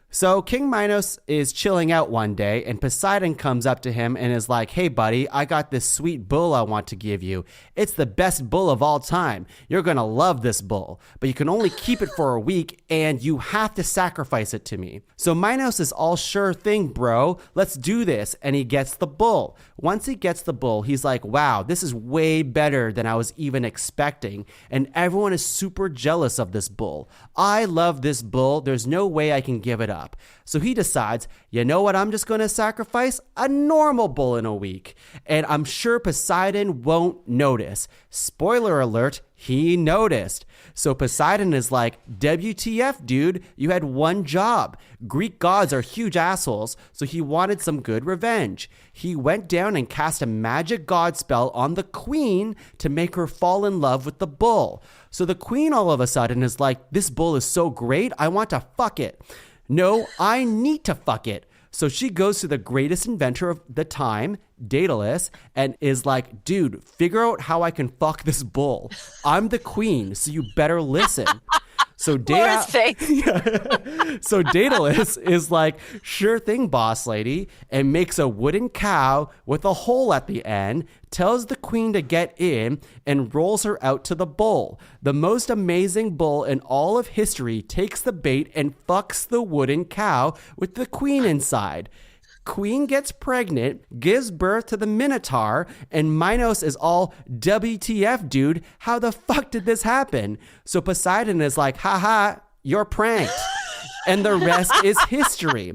So King Minos is chilling out one day and Poseidon comes up to him and is like, hey buddy, I got this sweet bull I want to give you. It's the best bull of all time. You're going to love this bull, but you can only keep it for a week and you have to sacrifice it to me. So Minos is all sure thing, bro. Let's do this. And he gets the bull. Once he gets the bull, he's like, wow, this is way better than I was even expecting. And everyone is super jealous of this bull. I love this bull. There's no way I can give it up. up. So he decides, you know what, I'm just going to sacrifice a normal bull in a week. And I'm sure Poseidon won't notice. Spoiler alert, he noticed. So Poseidon is like, WTF, dude, you had one job. Greek gods are huge assholes, so he wanted some good revenge. He went down and cast a magic god spell on the queen to make her fall in love with the bull. So the queen all of a sudden is like, this bull is so great, I want to fuck it. No, I need to fuck it. So she goes to the greatest inventor of the time, Daedalus, and is like, dude, figure out how I can fuck this bull. I'm the queen, so you better listen. So So Daedalus is like, sure thing, boss lady, and makes a wooden cow with a hole at the end, tells the queen to get in, and rolls her out to the bull. The most amazing bull in all of history takes the bait and fucks the wooden cow with the queen inside. Queen gets pregnant, gives birth to the Minotaur, and Minos is all, WTF, dude, how the fuck did this happen? So Poseidon is like, haha, you're pranked. And the rest is history.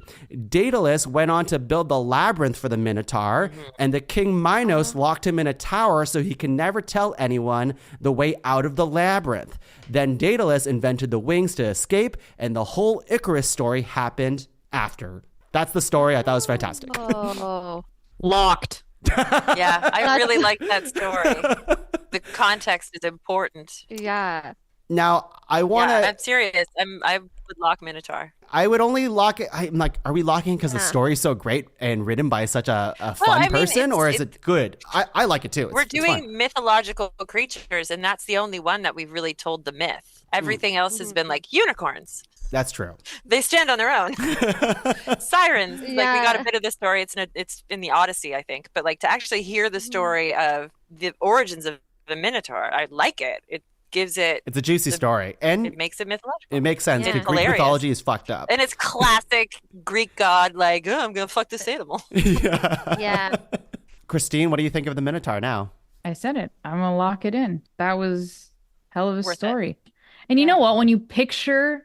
Daedalus went on to build the labyrinth for the Minotaur, and the king Minos locked him in a tower so he can never tell anyone the way out of the labyrinth. Then Daedalus invented the wings to escape, and the whole Icarus story happened after. That's the story. I thought it was fantastic. Oh. Locked. Yeah, I really like that story. The context is important. Yeah. Now, I want to... Yeah, I'm serious. I would lock Minotaur. I would only lock it... I'm like, are we locking because the story is so great and written by such a fun person, or is it good? I like it too. We're doing mythological creatures, and that's the only one that we've really told the myth. Everything else has been like unicorns. That's true. They stand on their own. Sirens. Like, we got a bit of the story. It's in the Odyssey, I think. But like to actually hear the story of the origins of the Minotaur, I like it. It gives it... It's a juicy story. And it makes it mythological. It makes sense. Yeah. Greek Hilarious. mythology is fucked up. And it's classic Greek god, like, oh, I'm going to fuck this animal. Yeah. Kristine, what do you think of the Minotaur now? I said it. I'm going to lock it in. That was hell of a Worth story. And you know what? When you picture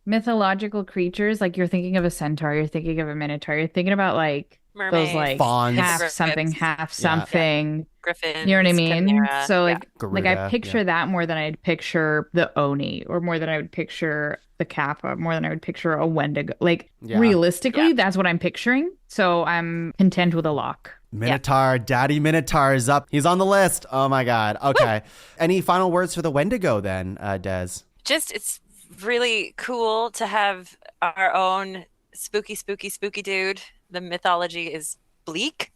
mythological creatures, like you're thinking of a centaur, you're thinking of a minotaur, you're thinking about like Mermaids, those like fawns, half something, half something. Griffins, You know what I mean? chimera. So like, Garuda, I picture that more than I'd picture the Oni, or more than I would picture the Kappa, more than I would picture a Wendigo. Like realistically, that's what I'm picturing. So I'm content with a lock. Minotaur, Daddy Minotaur is up. He's on the list. Oh my God. Okay. Any final words for the Wendigo then, Des? Just, it's really cool to have our own spooky dude. The mythology is bleak,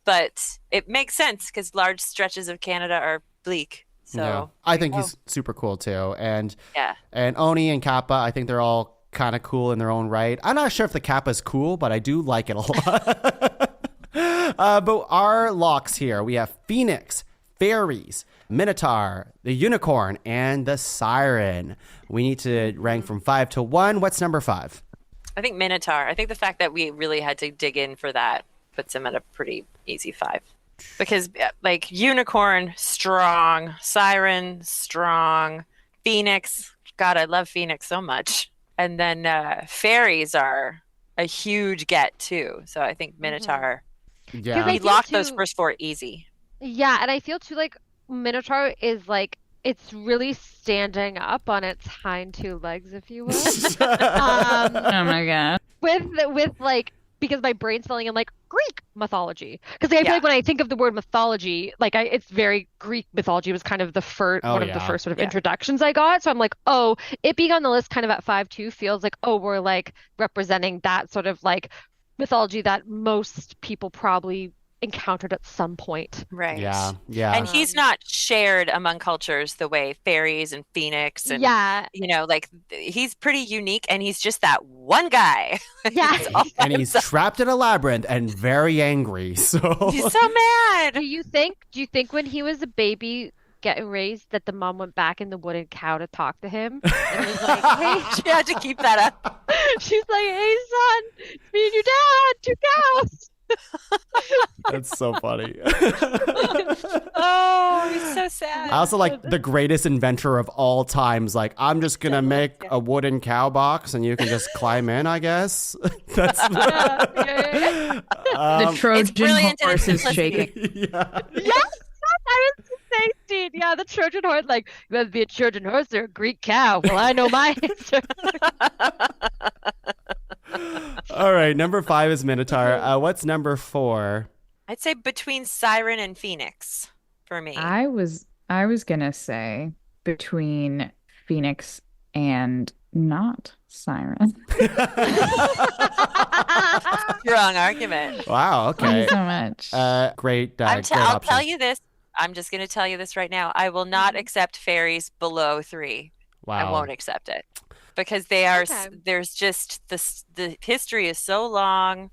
but it makes sense because large stretches of Canada are bleak. So I think he's super cool too. And yeah, and Oni and Kappa, I think they're all kind of cool in their own right. I'm not sure if the Kappa is cool, but I do like it a lot. But our locks here, we have Phoenix, Fairies, Minotaur, the Unicorn, and the Siren. We need to rank from 5 to 1. What's number 5? I think Minotaur. I think the fact that we really had to dig in for that puts him at a pretty easy 5. Because like Unicorn, strong. Siren, strong. Phoenix, God, I love Phoenix so much. And then Fairies are a huge get too. So I think Minotaur. Yeah, we locked those first 4 easy. Yeah, and I feel too like Minotaur is like, it's really standing up on its hind 2 legs, if you will. Oh my God. With like, because my brain's filling in like Greek mythology. Because I feel like when I think of the word mythology, like it's very Greek mythology was kind of the first one of the first sort of introductions I got. So I'm like, oh, it being on the list kind of at 5-2 feels like, oh, we're like representing that sort of like mythology that most people probably encountered at some point. Right. Yeah. And he's not shared among cultures the way Fairies and Phoenix and you know, like he's pretty unique, and he's just that one guy. Yeah. And he's trapped in a labyrinth and very angry. So he's so mad. Do you think when he was a baby getting raised that the mom went back in the wooden cow to talk to him and was like, hey, she had to keep that up. She's like, hey son, it's me and your dad, 2 cows. That's so funny. Oh, he's so so sad. I also like the greatest inventor of all times. Like, I'm just going to make a wooden cow box and you can just climb in, I guess. That's The Trojan horse is shaking. yeah. Yes, I was saying, Steve. Yeah, the Trojan horse. Like, you have to be a Trojan horse or a Greek cow. Well, I know my answer. All right, number 5 is Minotaur. What's number 4? I'd say between Siren and Phoenix for me. I was gonna say between Phoenix and not Siren. Strong argument. Wow, okay. Thank you so much. Great, I'll great tell option. you this. I'm just going to tell you this right now. I will not accept fairies below 3. Wow. I won't accept it because they are. Okay. There's just the history is so long.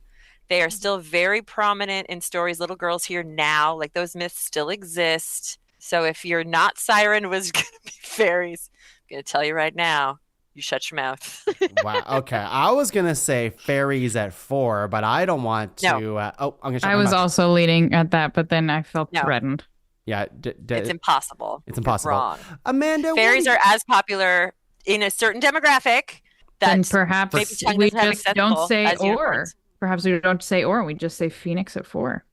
They are still very prominent in stories. Little girls hear now, like those myths still exist. So if you're not Siren was going to be fairies, I'm going to tell you right now. You shut your mouth. Wow. Okay. I was going to say fairies at 4, but I don't want to. No. I'm going to shut I my was mouth. also leaning at that, but then I felt No. threatened. Yeah. It's impossible. It's impossible. You're wrong. Amanda, Fairies are as popular in a certain demographic Then that perhaps maybe Tongue we doesn't have just don't accessible say as or. unicorns. Perhaps we don't say or. We just say Phoenix at 4.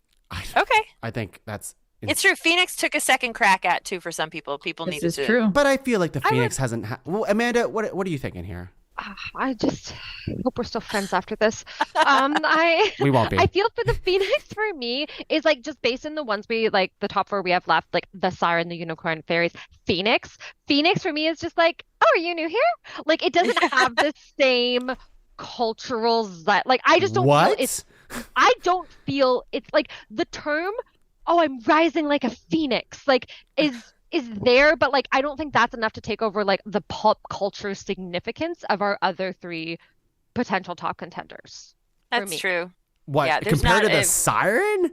Okay. I think that's. It's true. Phoenix took a second crack at too for some people. People This needed is to. true. But I feel like the Phoenix hasn't. Well, Amanda, what are you thinking here? I just hope we're still friends after this. We won't be. I feel for the Phoenix for me is like just based on the ones we like the top 4 we have left, like the Siren, the Unicorn, Fairies, Phoenix. Phoenix for me is just like, oh, are you new here? Like it doesn't have the same cultural like I just don't feel it's. I don't feel it's like the term. Oh, I'm rising like a phoenix. Like is there, but like I don't think that's enough to take over like the pop culture significance of our other 3 potential top contenders. for That's me. true. What Yeah, there's compared to not the a- Siren?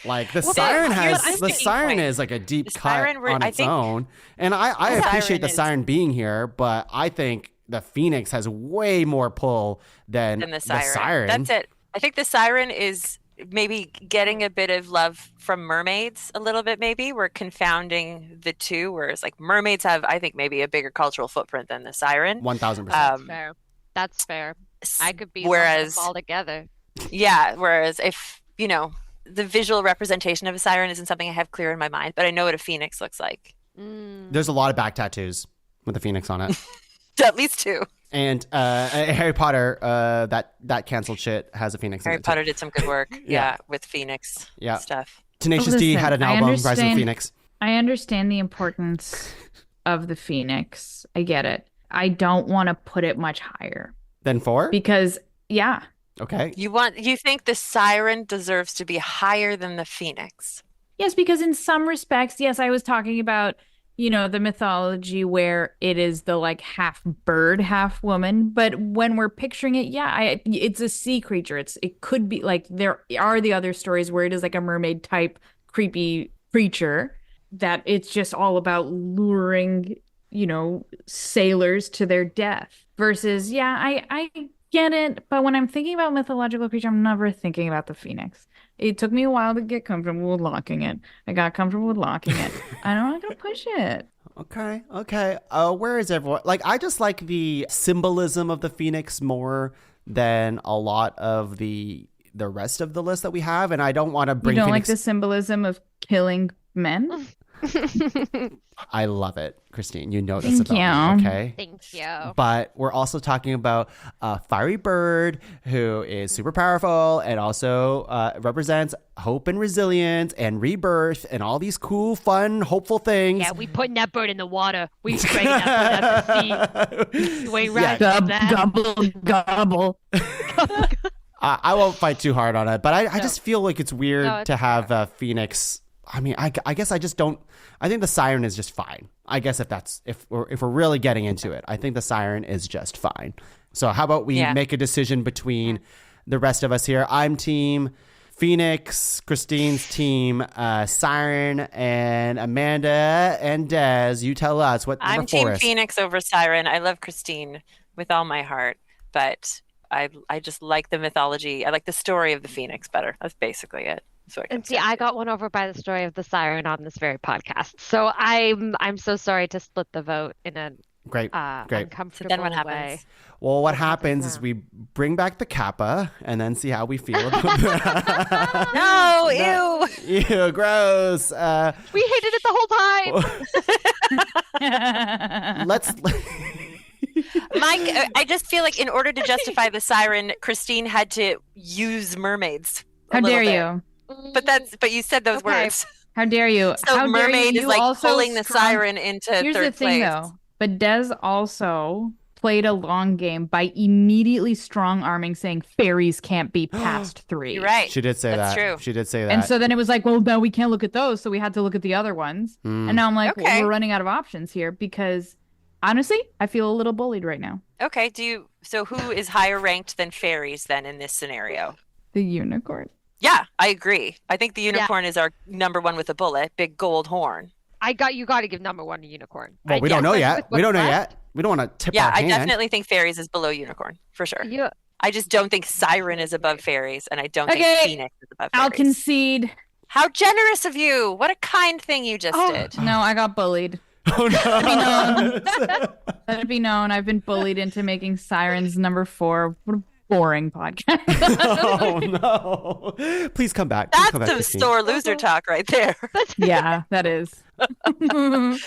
Like the Well, Siren here's has the the sticking Siren point. is like a deep The cut Siren on I its think- own, and I The appreciate Siren the is- Siren being here, but I think the Phoenix has way more pull than Than the Siren. That's it. I think the Siren is maybe getting a bit of love from mermaids a little bit. Maybe we're confounding the two, whereas like mermaids have, I think, maybe a bigger cultural footprint than the Siren. 1000%. Fair. That's fair. I could be whereas all together. Yeah, whereas if the visual representation of a Siren isn't something I have clear in my mind, but I know what a Phoenix looks like. There's a lot of back tattoos with a Phoenix on it. At least 2. And Harry Potter, that canceled shit has a Phoenix in Harry it. Potter did some good work. Yeah. Yeah, with Phoenix Yeah. stuff. Tenacious D had an album, Rise of the Phoenix. I understand the importance of the Phoenix. I get it. I don't want to put it much higher. Then 4? Because, yeah. Okay. You think the Siren deserves to be higher than the Phoenix? Yes, because in some respects, yes, I was talking about, the mythology where it is the like half bird, half woman. But when we're picturing it, it's a sea creature. It could be like there are the other stories where it is like a mermaid type creepy creature that it's just all about luring, sailors to their death versus, I get it. But when I'm thinking about mythological creature, I'm never thinking about the Phoenix. It took me a while to get comfortable with locking it. I got comfortable with locking it. I'm not going to push it. Okay. Where is everyone? Like, I just like the symbolism of the Phoenix more than a lot of the rest of the list that we have, and I don't want to bring. You don't Phoenix... like the symbolism of killing men? I love it, Kristine. You know this Thank about me, you. okay? Thank you. But we're also talking about a fiery bird who is super powerful and also represents hope and resilience and rebirth and all these cool, fun, hopeful things. Yeah, we putting that bird in the water. We dragging that bird out to sea. We right Gobble, gobble. I won't fight too hard on it, but I just feel like it's weird No, it's to have Phoenix. I mean, I guess I just don't. I think the Siren is just fine. I guess if we're really getting into it, I think the Siren is just fine. So how about we make a decision between the rest of us here? I'm team Phoenix, Kristine's team Siren, and Amanda and Des. You tell us what I'm number 4 team is. Phoenix over Siren. I love Kristine with all my heart, but I just like the mythology. I like the story of the Phoenix better. That's basically it. So And see, I got won over by the story of the siren on this very podcast. So I'm so sorry to split the vote in a Great. uncomfortable So then what way. happens? Well, what happens is we bring back the kappa and then see how we feel about that. No, ew. Ew, gross. We hated it the whole time. Let's. Mike, I just feel like in order to justify the siren, Kristine had to use mermaids. How dare you? But you said those words. How dare you? So How dare mermaid you? is You like also pulling the siren into Here's third the thing, place. though. But Des also played a long game by immediately strong arming, saying fairies can't be past 3. You're right. She did say That's that. true. She did say that. And so then it was like, well, no, we can't look at those, so we had to look at the other ones. And now I'm like, Okay. well, we're running out of options here because honestly, I feel a little bullied right now. Okay, so who is higher ranked than fairies then in this scenario? The unicorn. Yeah, I agree. I think the unicorn is our number one with a bullet, big gold horn. You got to give number 1 a unicorn. Well, we don't know yet. We don't know yet. We don't want to tip our I hand. definitely think fairies is below unicorn for sure. Yeah. I just don't think siren is above fairies, and I don't think phoenix is above fairies. I'll concede. How generous of you! What a kind thing you just did. No, I got bullied. Oh no! Let it be known, I've been bullied into making Sirens number 4. What a boring podcast. Oh no! Please come back. Please That's come back, some Kristine. sore loser talk right there. Yeah, that is. You're an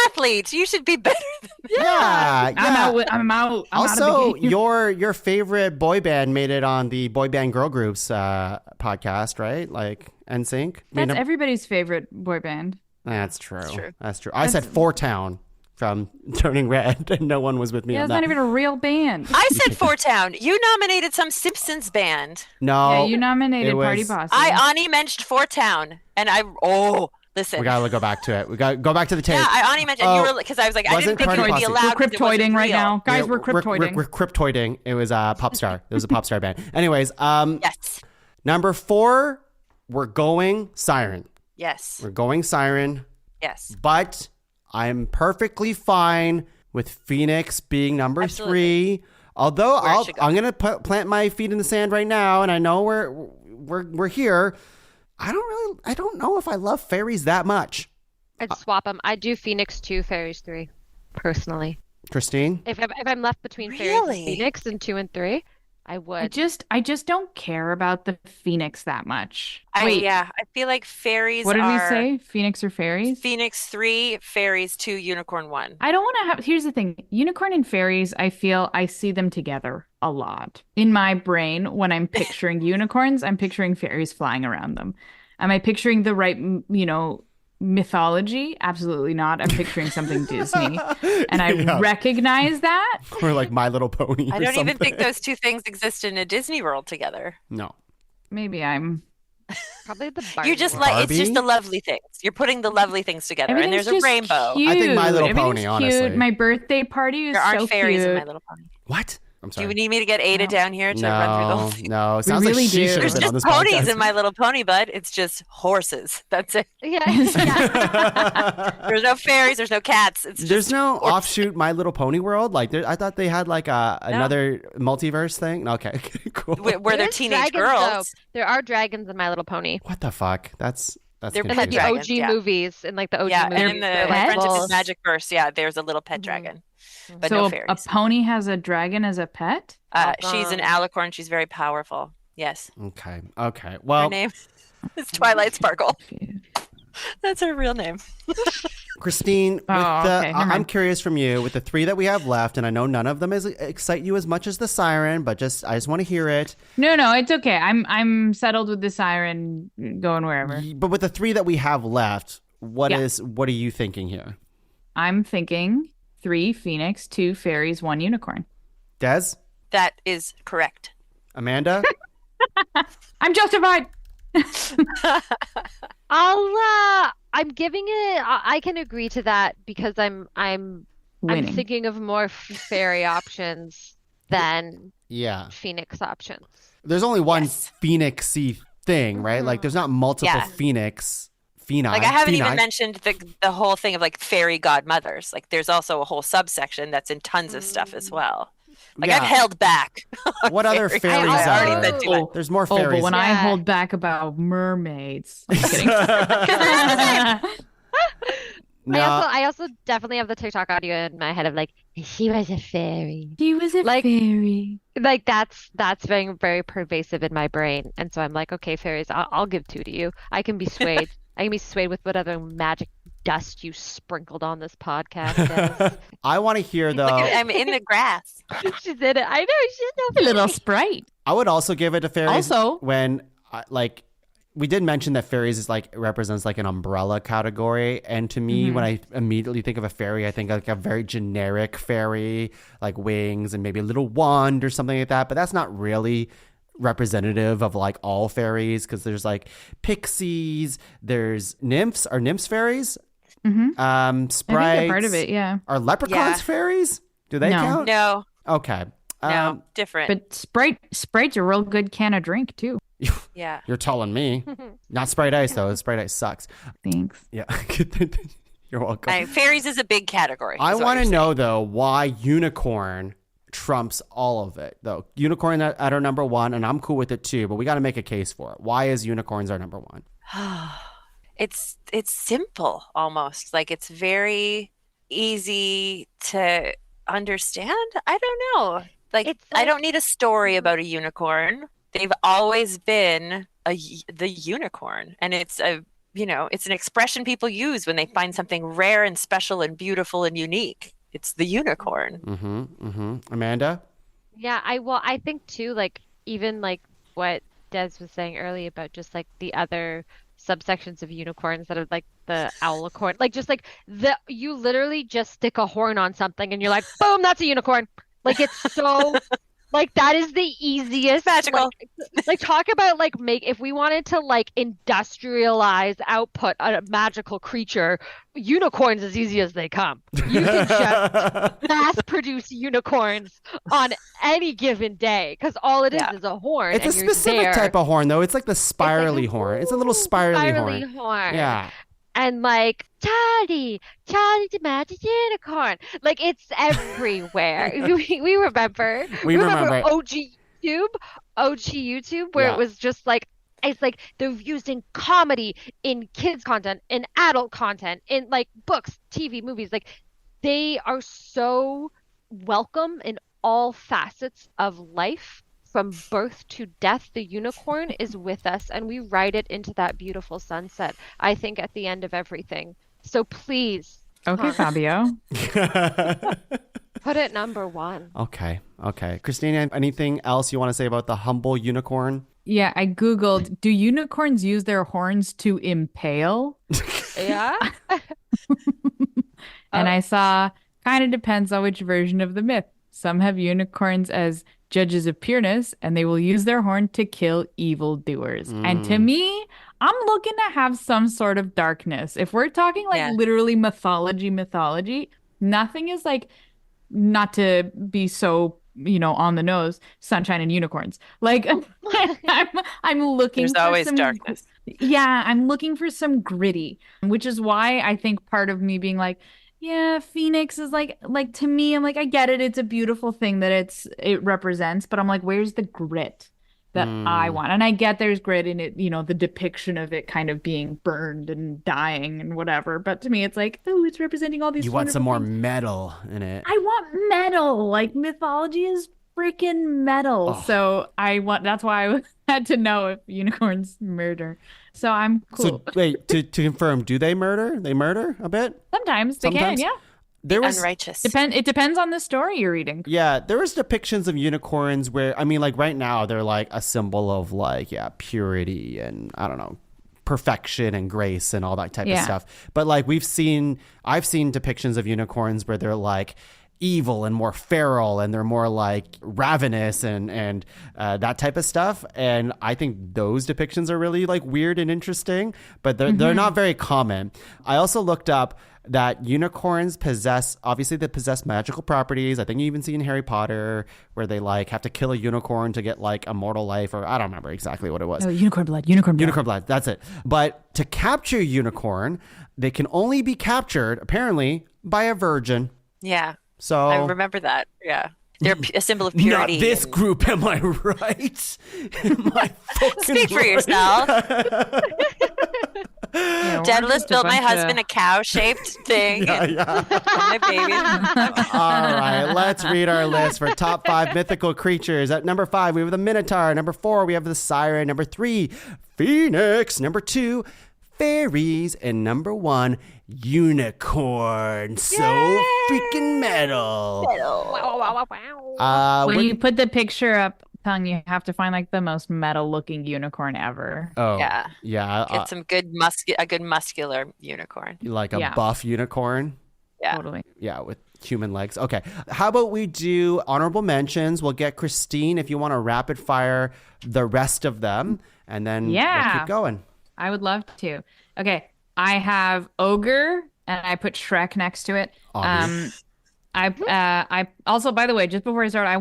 athlete. You should be better than Yeah, I'm out. Also, your favorite boy band made it on the boy band girl groups podcast, right? Like NSYNC. That's everybody's favorite boy band. That's true. That's true. I said Four Town from Turning Red, and no one was with me Yeah, on it's that. not even a real band. I said Four Town. You nominated some Simpsons band. No, Yeah, you nominated it was- Party Posse. I mentioned Four Town, and listen. We gotta go back to it. We got to go back to the tape. Yeah, I mentioned you were because I was like, I didn't wasn't think it Party would be Posse. allowed. We're because it wasn't cryptoiding right real. now. Guys, Yeah, we're cryptoiding. We're cryptoiding. It was a pop star. It was a pop star band. Anyways, Yes. number 4, we're going Siren. Yes. We're going Siren. Yes. But I'm perfectly fine with Phoenix being number Absolutely. 3. Although Where it should go. I'm gonna plant my feet in the sand right now, and I know we're here. I don't know if I love fairies that much. I'd swap them. I do Phoenix 2, Fairies 3, personally. Christine, If I'm left between Fairies Really? and Phoenix and 2 and 3, I would. I just don't care about the Phoenix that much. I feel like fairies What did we are say? Phoenix or fairies? Phoenix 3, fairies 2, unicorn 1. I don't want to have. Here's the thing: unicorn and fairies. I feel I see them together a lot in my brain. When I'm picturing unicorns, I'm picturing fairies flying around them. Am I picturing the right, mythology? Absolutely not. I'm picturing something Disney, and I recognize that. or like My Little Pony. I or don't even something. think those two things exist in a Disney world together. No. Maybe I'm. Probably the You just Barbie like it's just Barbie? the lovely things. You're putting the lovely things together, and Everything's there's a just rainbow. Cute. I think My Little Everything's Pony, cute. honestly. My birthday party is There aren't so fairies cute. in My Little Pony. What? I'm Do sorry. you need me to get Ada down here to run through the whole thing? No. It sounds really like she do. should have There's been on just this ponies podcast. in My Little Pony, bud. It's just horses. That's it. Yeah. There's no fairies. There's no cats. It's There's just no horses. offshoot My Little Pony world. Like I thought they had like another multiverse thing. Okay, cool. where There they're is teenage dragons, girls. though. There are dragons in My Little Pony. What the fuck? That's They're In like the confusing. dragons, OG yeah. movies, in like the OG Yeah, movies. and in the they're like, Friendship little- is Magic verse, there's a little pet dragon, but so no a fairies. pony has a dragon as a pet? She's an alicorn. She's very powerful. Yes. Okay. Her Well, name is Twilight Sparkle. That's her real name. Christine, with Oh, the, okay, never I'm mind. curious from you with the 3 that we have left, and I know none of them excite you as much as the Siren, but I just want to hear it. No, it's okay. I'm settled with the siren going wherever. But with the 3 that we have left, what Yeah. are you thinking here? I'm thinking 3 Phoenix, 2 fairies, 1 unicorn. Des? That is correct. Amanda? I'm justified. I'm giving it. I can agree to that because I'm Winning. thinking of more fairy options than Yeah. Phoenix options. There's only one Yes. Phoenixy thing, right? Like there's not multiple Yeah. Phoenix. Like I haven't even Phoenix. mentioned the whole thing of like fairy godmothers. Like there's also a whole subsection that's in tons of stuff as well. Like, Yeah. I've held back. on What other fairies I already are said too much. There's more Oh, fairies. but when I Yeah. hold back about mermaids, I'm just kidding. No. I also definitely have the TikTok audio in my head of like, she was a fairy. She was a Like- fairy. Like that's very, very pervasive in my brain. And so I'm like, okay, fairies, I'll give two to you. I can be swayed. I can be swayed with whatever magic dust you sprinkled on this podcast. Des. I want to hear though. Look at, I'm in the grass. She's in it. I know she's no A little fairy. sprite. I would also give it to fairies. Also- when like we did mention that fairies is like represents like an umbrella category, and to me, when I immediately think of a fairy, I think like a very generic fairy, like wings and maybe a little wand or something like that. But that's not really representative of like all fairies, because there's like pixies, there's nymphs. Are nymphs fairies? Mm-hmm. I think Sprites. they're part of it, yeah. Are leprechauns Yeah. fairies? Do they No. count? No, Okay. no, different. But Sprite's a real good can of drink too. Yeah. You're telling me. Not Sprite Ice though. Sprite Ice sucks. Thanks. Yeah. You're welcome. Fairies is a big category. I is what want you're to saying. know though why unicorn trumps all of it though. Unicorn at our number one, and I'm cool with it too, but we got to make a case for it. Why is unicorns our number one? It's simple almost. Like, it's very easy to understand. I don't know. Like, It's I like- don't need a story about a unicorn. They've always been the unicorn, and it's it's an expression people use when they find something rare and special and beautiful and unique. It's the unicorn. Amanda? Yeah, I think too, like even like what Des was saying earlier about just like the other subsections of unicorns that are like the owlicorn, like just like you literally just stick a horn on something and you're like, boom, that's a unicorn. Like it's so like that is the easiest Magical. Like talk about like if we wanted to like industrialize output a magical creature, unicorns as easy as they come. You can just mass produce unicorns on any given day because all it is Yeah. is a horn. It's a and you're specific there. type of horn though. It's like the spirally horn. It's a little spirally horn. Yeah. And like Charlie the magic unicorn. Like it's everywhere. we remember. We remember. OG YouTube where Yeah. it was just like it's like they're used in comedy, in kids content, in adult content, in like books, TV, movies. Like they are so welcome in all facets of life. From birth to death, the unicorn is with us, and we ride it into that beautiful sunset, I think, at the end of everything. So please, Okay, Fabio. put it number one. Okay. Christina, anything else you want to say about the humble unicorn? Yeah, I Googled, do unicorns use their horns to impale? Yeah? And I saw, kind of depends on which version of the myth. Some have unicorns as judges of pureness, and they will use their horn to kill evildoers. And to me, I'm looking to have some sort of darkness. If we're talking like Yeah. literally mythology, nothing is like, not to be so, on the nose, sunshine and unicorns. Like I'm looking There's for always some darkness. Yeah, I'm looking for some gritty, which is why I think part of me being like, yeah, Phoenix is like to me, I'm like, I get it. It's a beautiful thing that it represents, but I'm like, where's the grit that I want? And I get there's grit in it, the depiction of it kind of being burned and dying and whatever. But to me, it's like, oh, it's representing all these. You want some wonderful more things. metal in it. I want metal. Like mythology is freaking metal. Oh. So that's why I had to know if unicorns murder. So I'm cool. So wait, to confirm, do they murder? They murder a bit? Sometimes they Sometimes? can, yeah. There was Unrighteous. It depends on the story you're reading. Yeah, there was depictions of unicorns where, I mean, like right now they're like a symbol of like, purity and I don't know, perfection and grace and all that type of stuff. But like I've seen depictions of unicorns where they're like evil and more feral and they're more like ravenous and that type of stuff. And I think those depictions are really like weird and interesting, but they're not very common. I also looked up that unicorns possess magical properties. I think you even see in Harry Potter where they like have to kill a unicorn to get like immortal life, or I don't remember exactly what it was. Oh, unicorn blood. Unicorn Blood, that's it. But to capture a unicorn, they can only be captured apparently by a virgin. Yeah. So I remember that. Yeah. They're a symbol of purity. Not this group, am I right? Am I fucking Speak for right? yourself. Yeah, we're Daedalus just a built my bunch husband of- a cow-shaped thing. Yeah. My baby. All right, let's read our list for top 5 mythical creatures. At number 5, we have the Minotaur. Number 4, we have the Siren. Number 3, Phoenix. Number 2, fairies. And number 1, unicorn. So freaking metal. When you put the picture up, Tuong, you have to find like the most metal looking unicorn ever. Oh, Yeah. yeah. Get some good a good muscular unicorn. Like a Yeah. buff unicorn. Yeah. Totally. Yeah, with human legs. Okay. How about we do honorable mentions? We'll get Kristine if you want to rapid fire the rest of them, and then we'll Yeah. keep going. I would love to. Okay. I have ogre and I put Shrek next to it. Obvious. I also, by the way, just before I start, I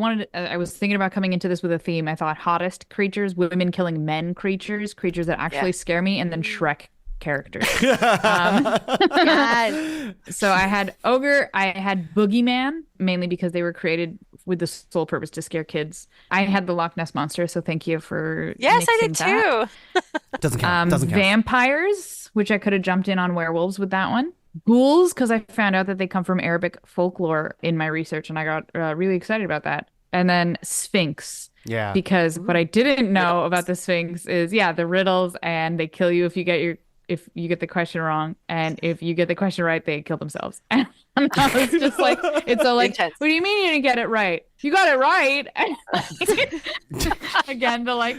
was thinking about coming into this with a theme. I thought hottest creatures, women killing men creatures that actually scare me, and then Shrek characters. So I had ogre, I had boogeyman, mainly because they were created with the sole purpose to scare kids. I had the Loch Ness monster, so thank you for Yes, I did mixing that. too. Doesn't count. Doesn't count. Vampires, which I could have jumped in on werewolves with that one. Ghouls, because I found out that they come from Arabic folklore in my research, and I got really excited about that. And then Sphinx, Yeah. because what I didn't know about the Sphinx is, the riddles, and they kill you if you get the question wrong, and if you get the question right, they kill themselves. And I was just like, it's so like, Intense. what do you mean you didn't get it right? You got it right. Again, the like,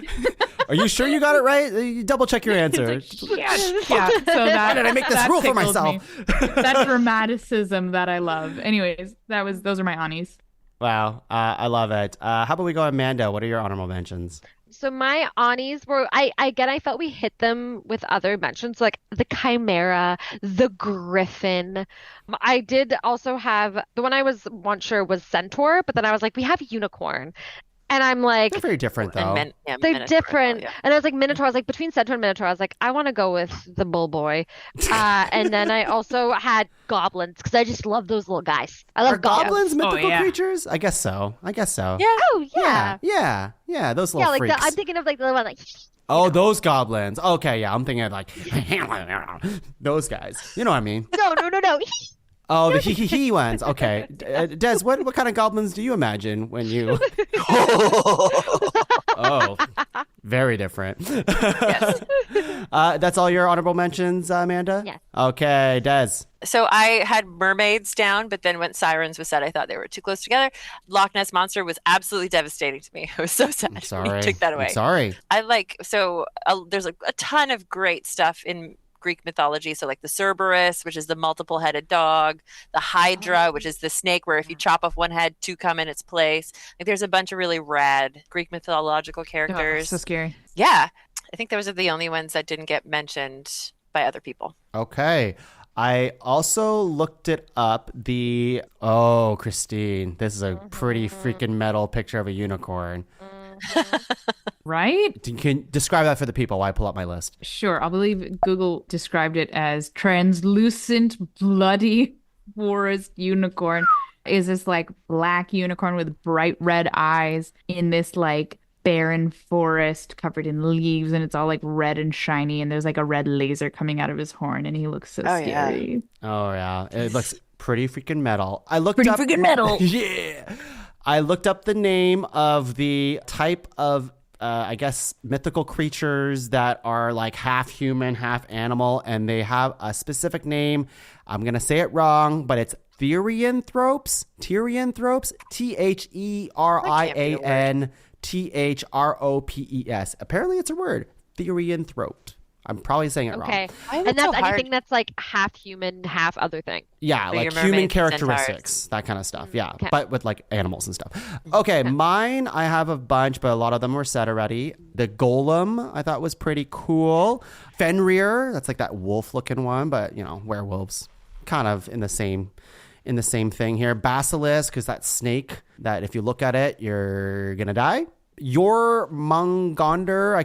Are you sure you got it right? You double check your answer. yeah. So that, Why did I make this that rule for tickled myself? me. That dramaticism that I love. Anyways, those are my Anis. Wow. I love it. How about we go Amanda? What are your honorable mentions? So my Anis were, I felt we hit them with other mentions, like the Chimera, the Griffin. I did also have, the one I wasn't sure was Centaur, but then I was like, we have Unicorn. And I'm like, They're very different, though. they're Minotaur, different. yeah. And I was like, Minotaur, I was like, between Centaur and Minotaur, I was like, I want to go with the Bull Boy. And then I also had goblins, because I just love those little guys. I love Are goblins mythical yeah. creatures? I guess so. Yeah. Oh, Yeah. yeah. Yeah. Those Yeah, little like freaks. I'm thinking of like the little one, like, Oh, those goblins. Okay, yeah. I'm thinking of like those guys. You know what I mean? no. Oh, the hee ones. Okay. Des, what kind of goblins do you imagine when you... Oh, very different. Yes. That's all your honorable mentions, Amanda? Yes. Okay, Des. So I had mermaids down, but then when sirens was said, I thought they were too close together. Loch Ness monster was absolutely devastating to me. I was so sad I'm when sorry. you took that away. I'm sorry. I like, there's a ton of great stuff in Greek mythology. So like the Cerberus, which is the multiple headed dog, the Hydra, which is the snake where if you chop off one head, two come in its place. Like there's a bunch of really rad Greek mythological Oh, characters. so scary. Yeah. I think those are the only ones that didn't get mentioned by other people. Okay. I also looked it up. Oh, Kristine, this is a pretty freaking metal picture of a unicorn. Right? Can you describe that for the people while I pull up my list? Sure. I believe Google described it as translucent, bloody forest unicorn. Is this like black unicorn with bright red eyes in this like barren forest covered in leaves, and it's all like red and shiny, and there's like a red laser coming out of his horn, and he looks so scary. Oh, yeah. It looks pretty freaking metal. I looked Pretty up... freaking metal. Yeah. I looked up the name of the type of, I guess, mythical creatures that are like half human, half animal, and they have a specific name. I'm going to say it wrong, but it's Therianthropes. Therianthropes. Apparently it's a word. Therianthrope. I'm probably saying it wrong. okay. Why is And it so that's hard? anything that's like half human, half other thing. Yeah, For like your human mermaids and characteristics, that kind of stuff. Yeah, Okay. but with like animals and stuff. Okay, mine, I have a bunch, but a lot of them were said already. The golem, I thought was pretty cool. Fenrir, that's like that wolf-looking one, but you know, werewolves, kind of in the same thing here. Basilisk, because that snake that if you look at it, you're gonna die. Jormungandr.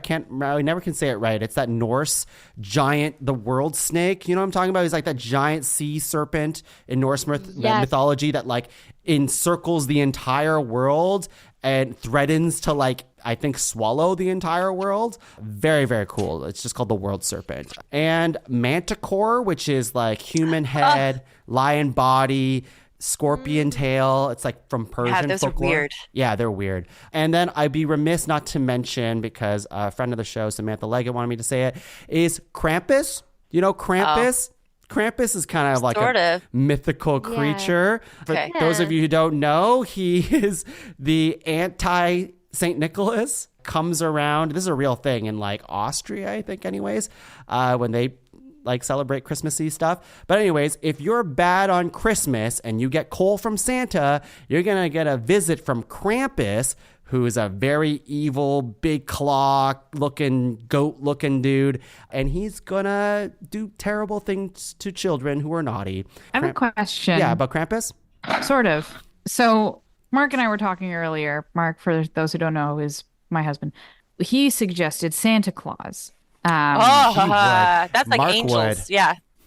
I never can say it right. It's that Norse giant, the world snake. You know what I'm talking about? He's like that giant sea serpent in Norse mythology that like encircles the entire world and threatens to like, I think, swallow the entire world. Very, very cool. It's just called the world serpent. And manticore, which is like human head, lion body, scorpion tail. It's like from Persian those folklore. are weird. Yeah, they're weird. And then I'd be remiss not to mention, because a friend of the show, Samantha Leggett, wanted me to say it, is Krampus. You know Krampus? Krampus is kind of like a mythical creature. For those of you who don't know, he is the anti-Saint Nicholas. Comes around. This is a real thing in like Austria, I think, anyways, when they like celebrate Christmassy stuff. But anyways, if you're bad on Christmas and you get coal from Santa, you're going to get a visit from Krampus, who is a very evil, big claw looking, goat looking dude. And he's going to do terrible things to children who are naughty. I have a question. Yeah, about Krampus? Sort of. So Mark and I were talking earlier. Mark, for those who don't know, is my husband. He suggested Santa Claus. That's like Mark angels. would.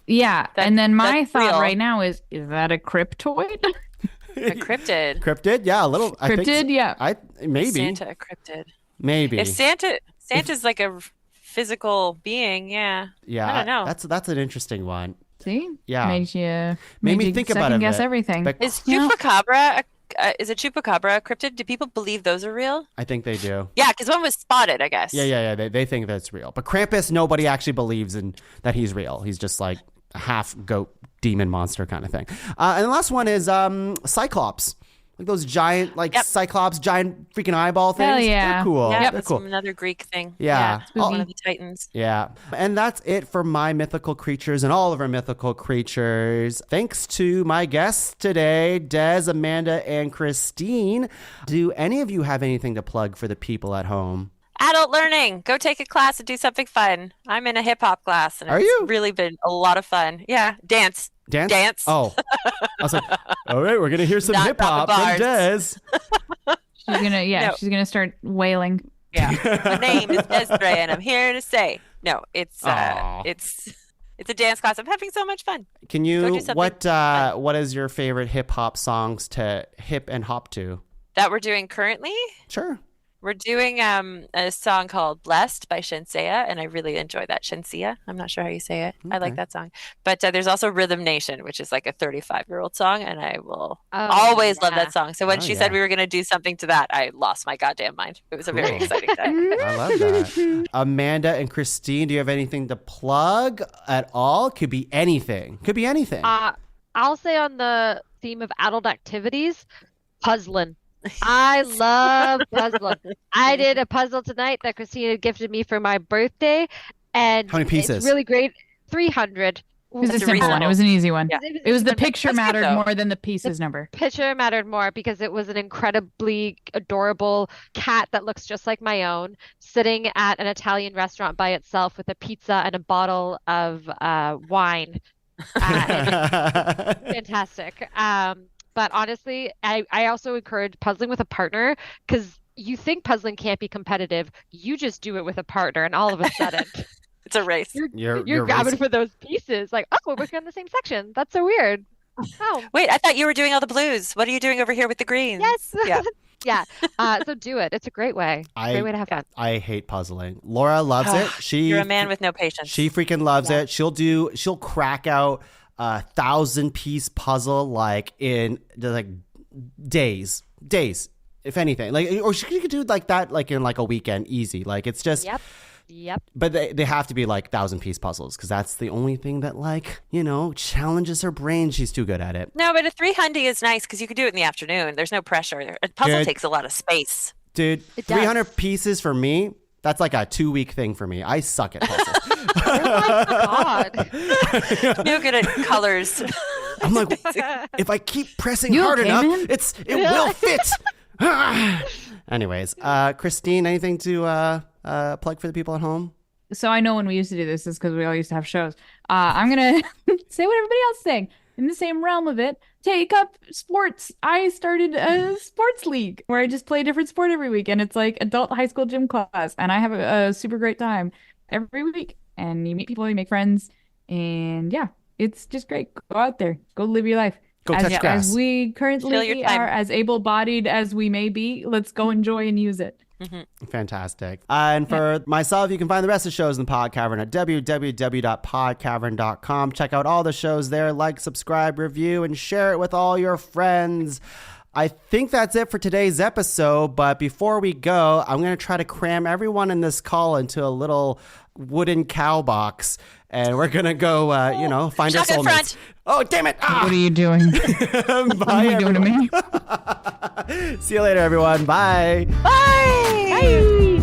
Yeah. And then my thought real. right now is that a cryptoid? A cryptid. Cryptid? Yeah, a little. Cryptid? Maybe. Santa, a cryptid. Maybe. If Santa's like a physical being, yeah. Yeah, I don't know. That's an interesting one. See? Yeah. Made me you think about it. second guess everything. But Is chupacabra is a chupacabra a cryptid? Do people believe those are real? I think they do. Yeah, because one was spotted, I guess. Yeah. They think that's real. But Krampus, nobody actually believes in that he's real. He's just like a half goat demon monster kind of thing. And the last one is Cyclops. Like those giant, Cyclops, giant freaking eyeball things. Hell yeah. They're cool. Yeah, They're that's cool. another Greek thing. Yeah. One of the Titans. Yeah. And that's it for my mythical creatures and all of our mythical creatures. Thanks to my guests today, Des, Amanda, and Kristine. Do any of you have anything to plug for the people at home? Adult learning. Go take a class and do something fun. I'm in a hip hop class, and it's really been a lot of fun. Yeah, dance. Dance. Oh, I was like, all right, we're gonna hear some Not hip hop from Des. She's gonna start wailing. Yeah. My name is Desiree, and I'm here to say, no, it's a dance class. I'm having so much fun. Can you what is your favorite hip hop songs to hip and hop to? That we're doing currently? Sure. We're doing a song called Blessed by Shenseea, and I really enjoy that. Shenseea? I'm not sure how you say it. I like that song. But there's also Rhythm Nation, which is like a 35-year-old song, and I will always love that song. So when she said we were going to do something to that, I lost my goddamn mind. It was a very exciting time. I love that. Amanda and Kristine, do you have anything to plug at all? Could be anything. I'll say on the theme of adult activities, puzzling. I love puzzling. I did a puzzle tonight that Christina gifted me for my birthday, and how many pieces? It's really great. 300. It was a simple one. It was an easy one. Yeah. It was the picture mattered more than the pieces number. Picture mattered more because it was an incredibly adorable cat that looks just like my own, sitting at an Italian restaurant by itself with a pizza and a bottle of wine. Fantastic. But honestly, I also encourage puzzling with a partner, because you think puzzling can't be competitive. You just do it with a partner, and all of a sudden, it's a race. You're grabbing for those pieces. Like, oh, we're working on the same section. That's so weird. Oh, wait, I thought you were doing all the blues. What are you doing over here with the greens? Yes. Yeah. Yeah. So do it. It's a great way. Great way to have fun. I hate puzzling. Laura loves it. You're a man with no patience. She freaking loves it. She'll crack out 1,000-piece puzzle like in like days, if anything. Like, or she could do like that like in like a weekend, easy. Like it's just. Yep. But they have to be like 1,000-piece puzzles, because that's the only thing that like challenges her brain. She's too good at it. No, but a 300 is nice because you can do it in the afternoon. There's no pressure. A puzzle takes a lot of space. Dude, 300 pieces for me. That's like a 2-week thing for me. I suck at puzzles. Oh my God. No good at colors. I'm like, if I keep pressing hard enough, man? it will fit. Anyways, Kristine, anything to plug for the people at home? So I know when we used to do this is because we all used to have shows. I'm gonna say what everybody else is saying. In the same realm of it, take up sports. I started a sports league where I just play a different sport every week, and it's like adult high school gym class, and I have a super great time every week. And you meet people, you make friends, and yeah, it's just great. Go out there, go live your life. Go touch grass. As we Fill your currently time. are, as able-bodied as we may be, let's go enjoy and use it. Fantastic. And for myself, you can find the rest of the shows in the Pod Cavern at www.podcavern.com. Check out all the shows there. Like, subscribe, review, and share it with all your friends. I think that's it for today's episode. But before we go, I'm going to try to cram everyone in this call into a little wooden cow box. And we're going to go, find our Shotgun soulmates. front. Oh, damn it. What are you doing? Bye, What are you doing to me? See you later, everyone. Bye. Bye. Bye.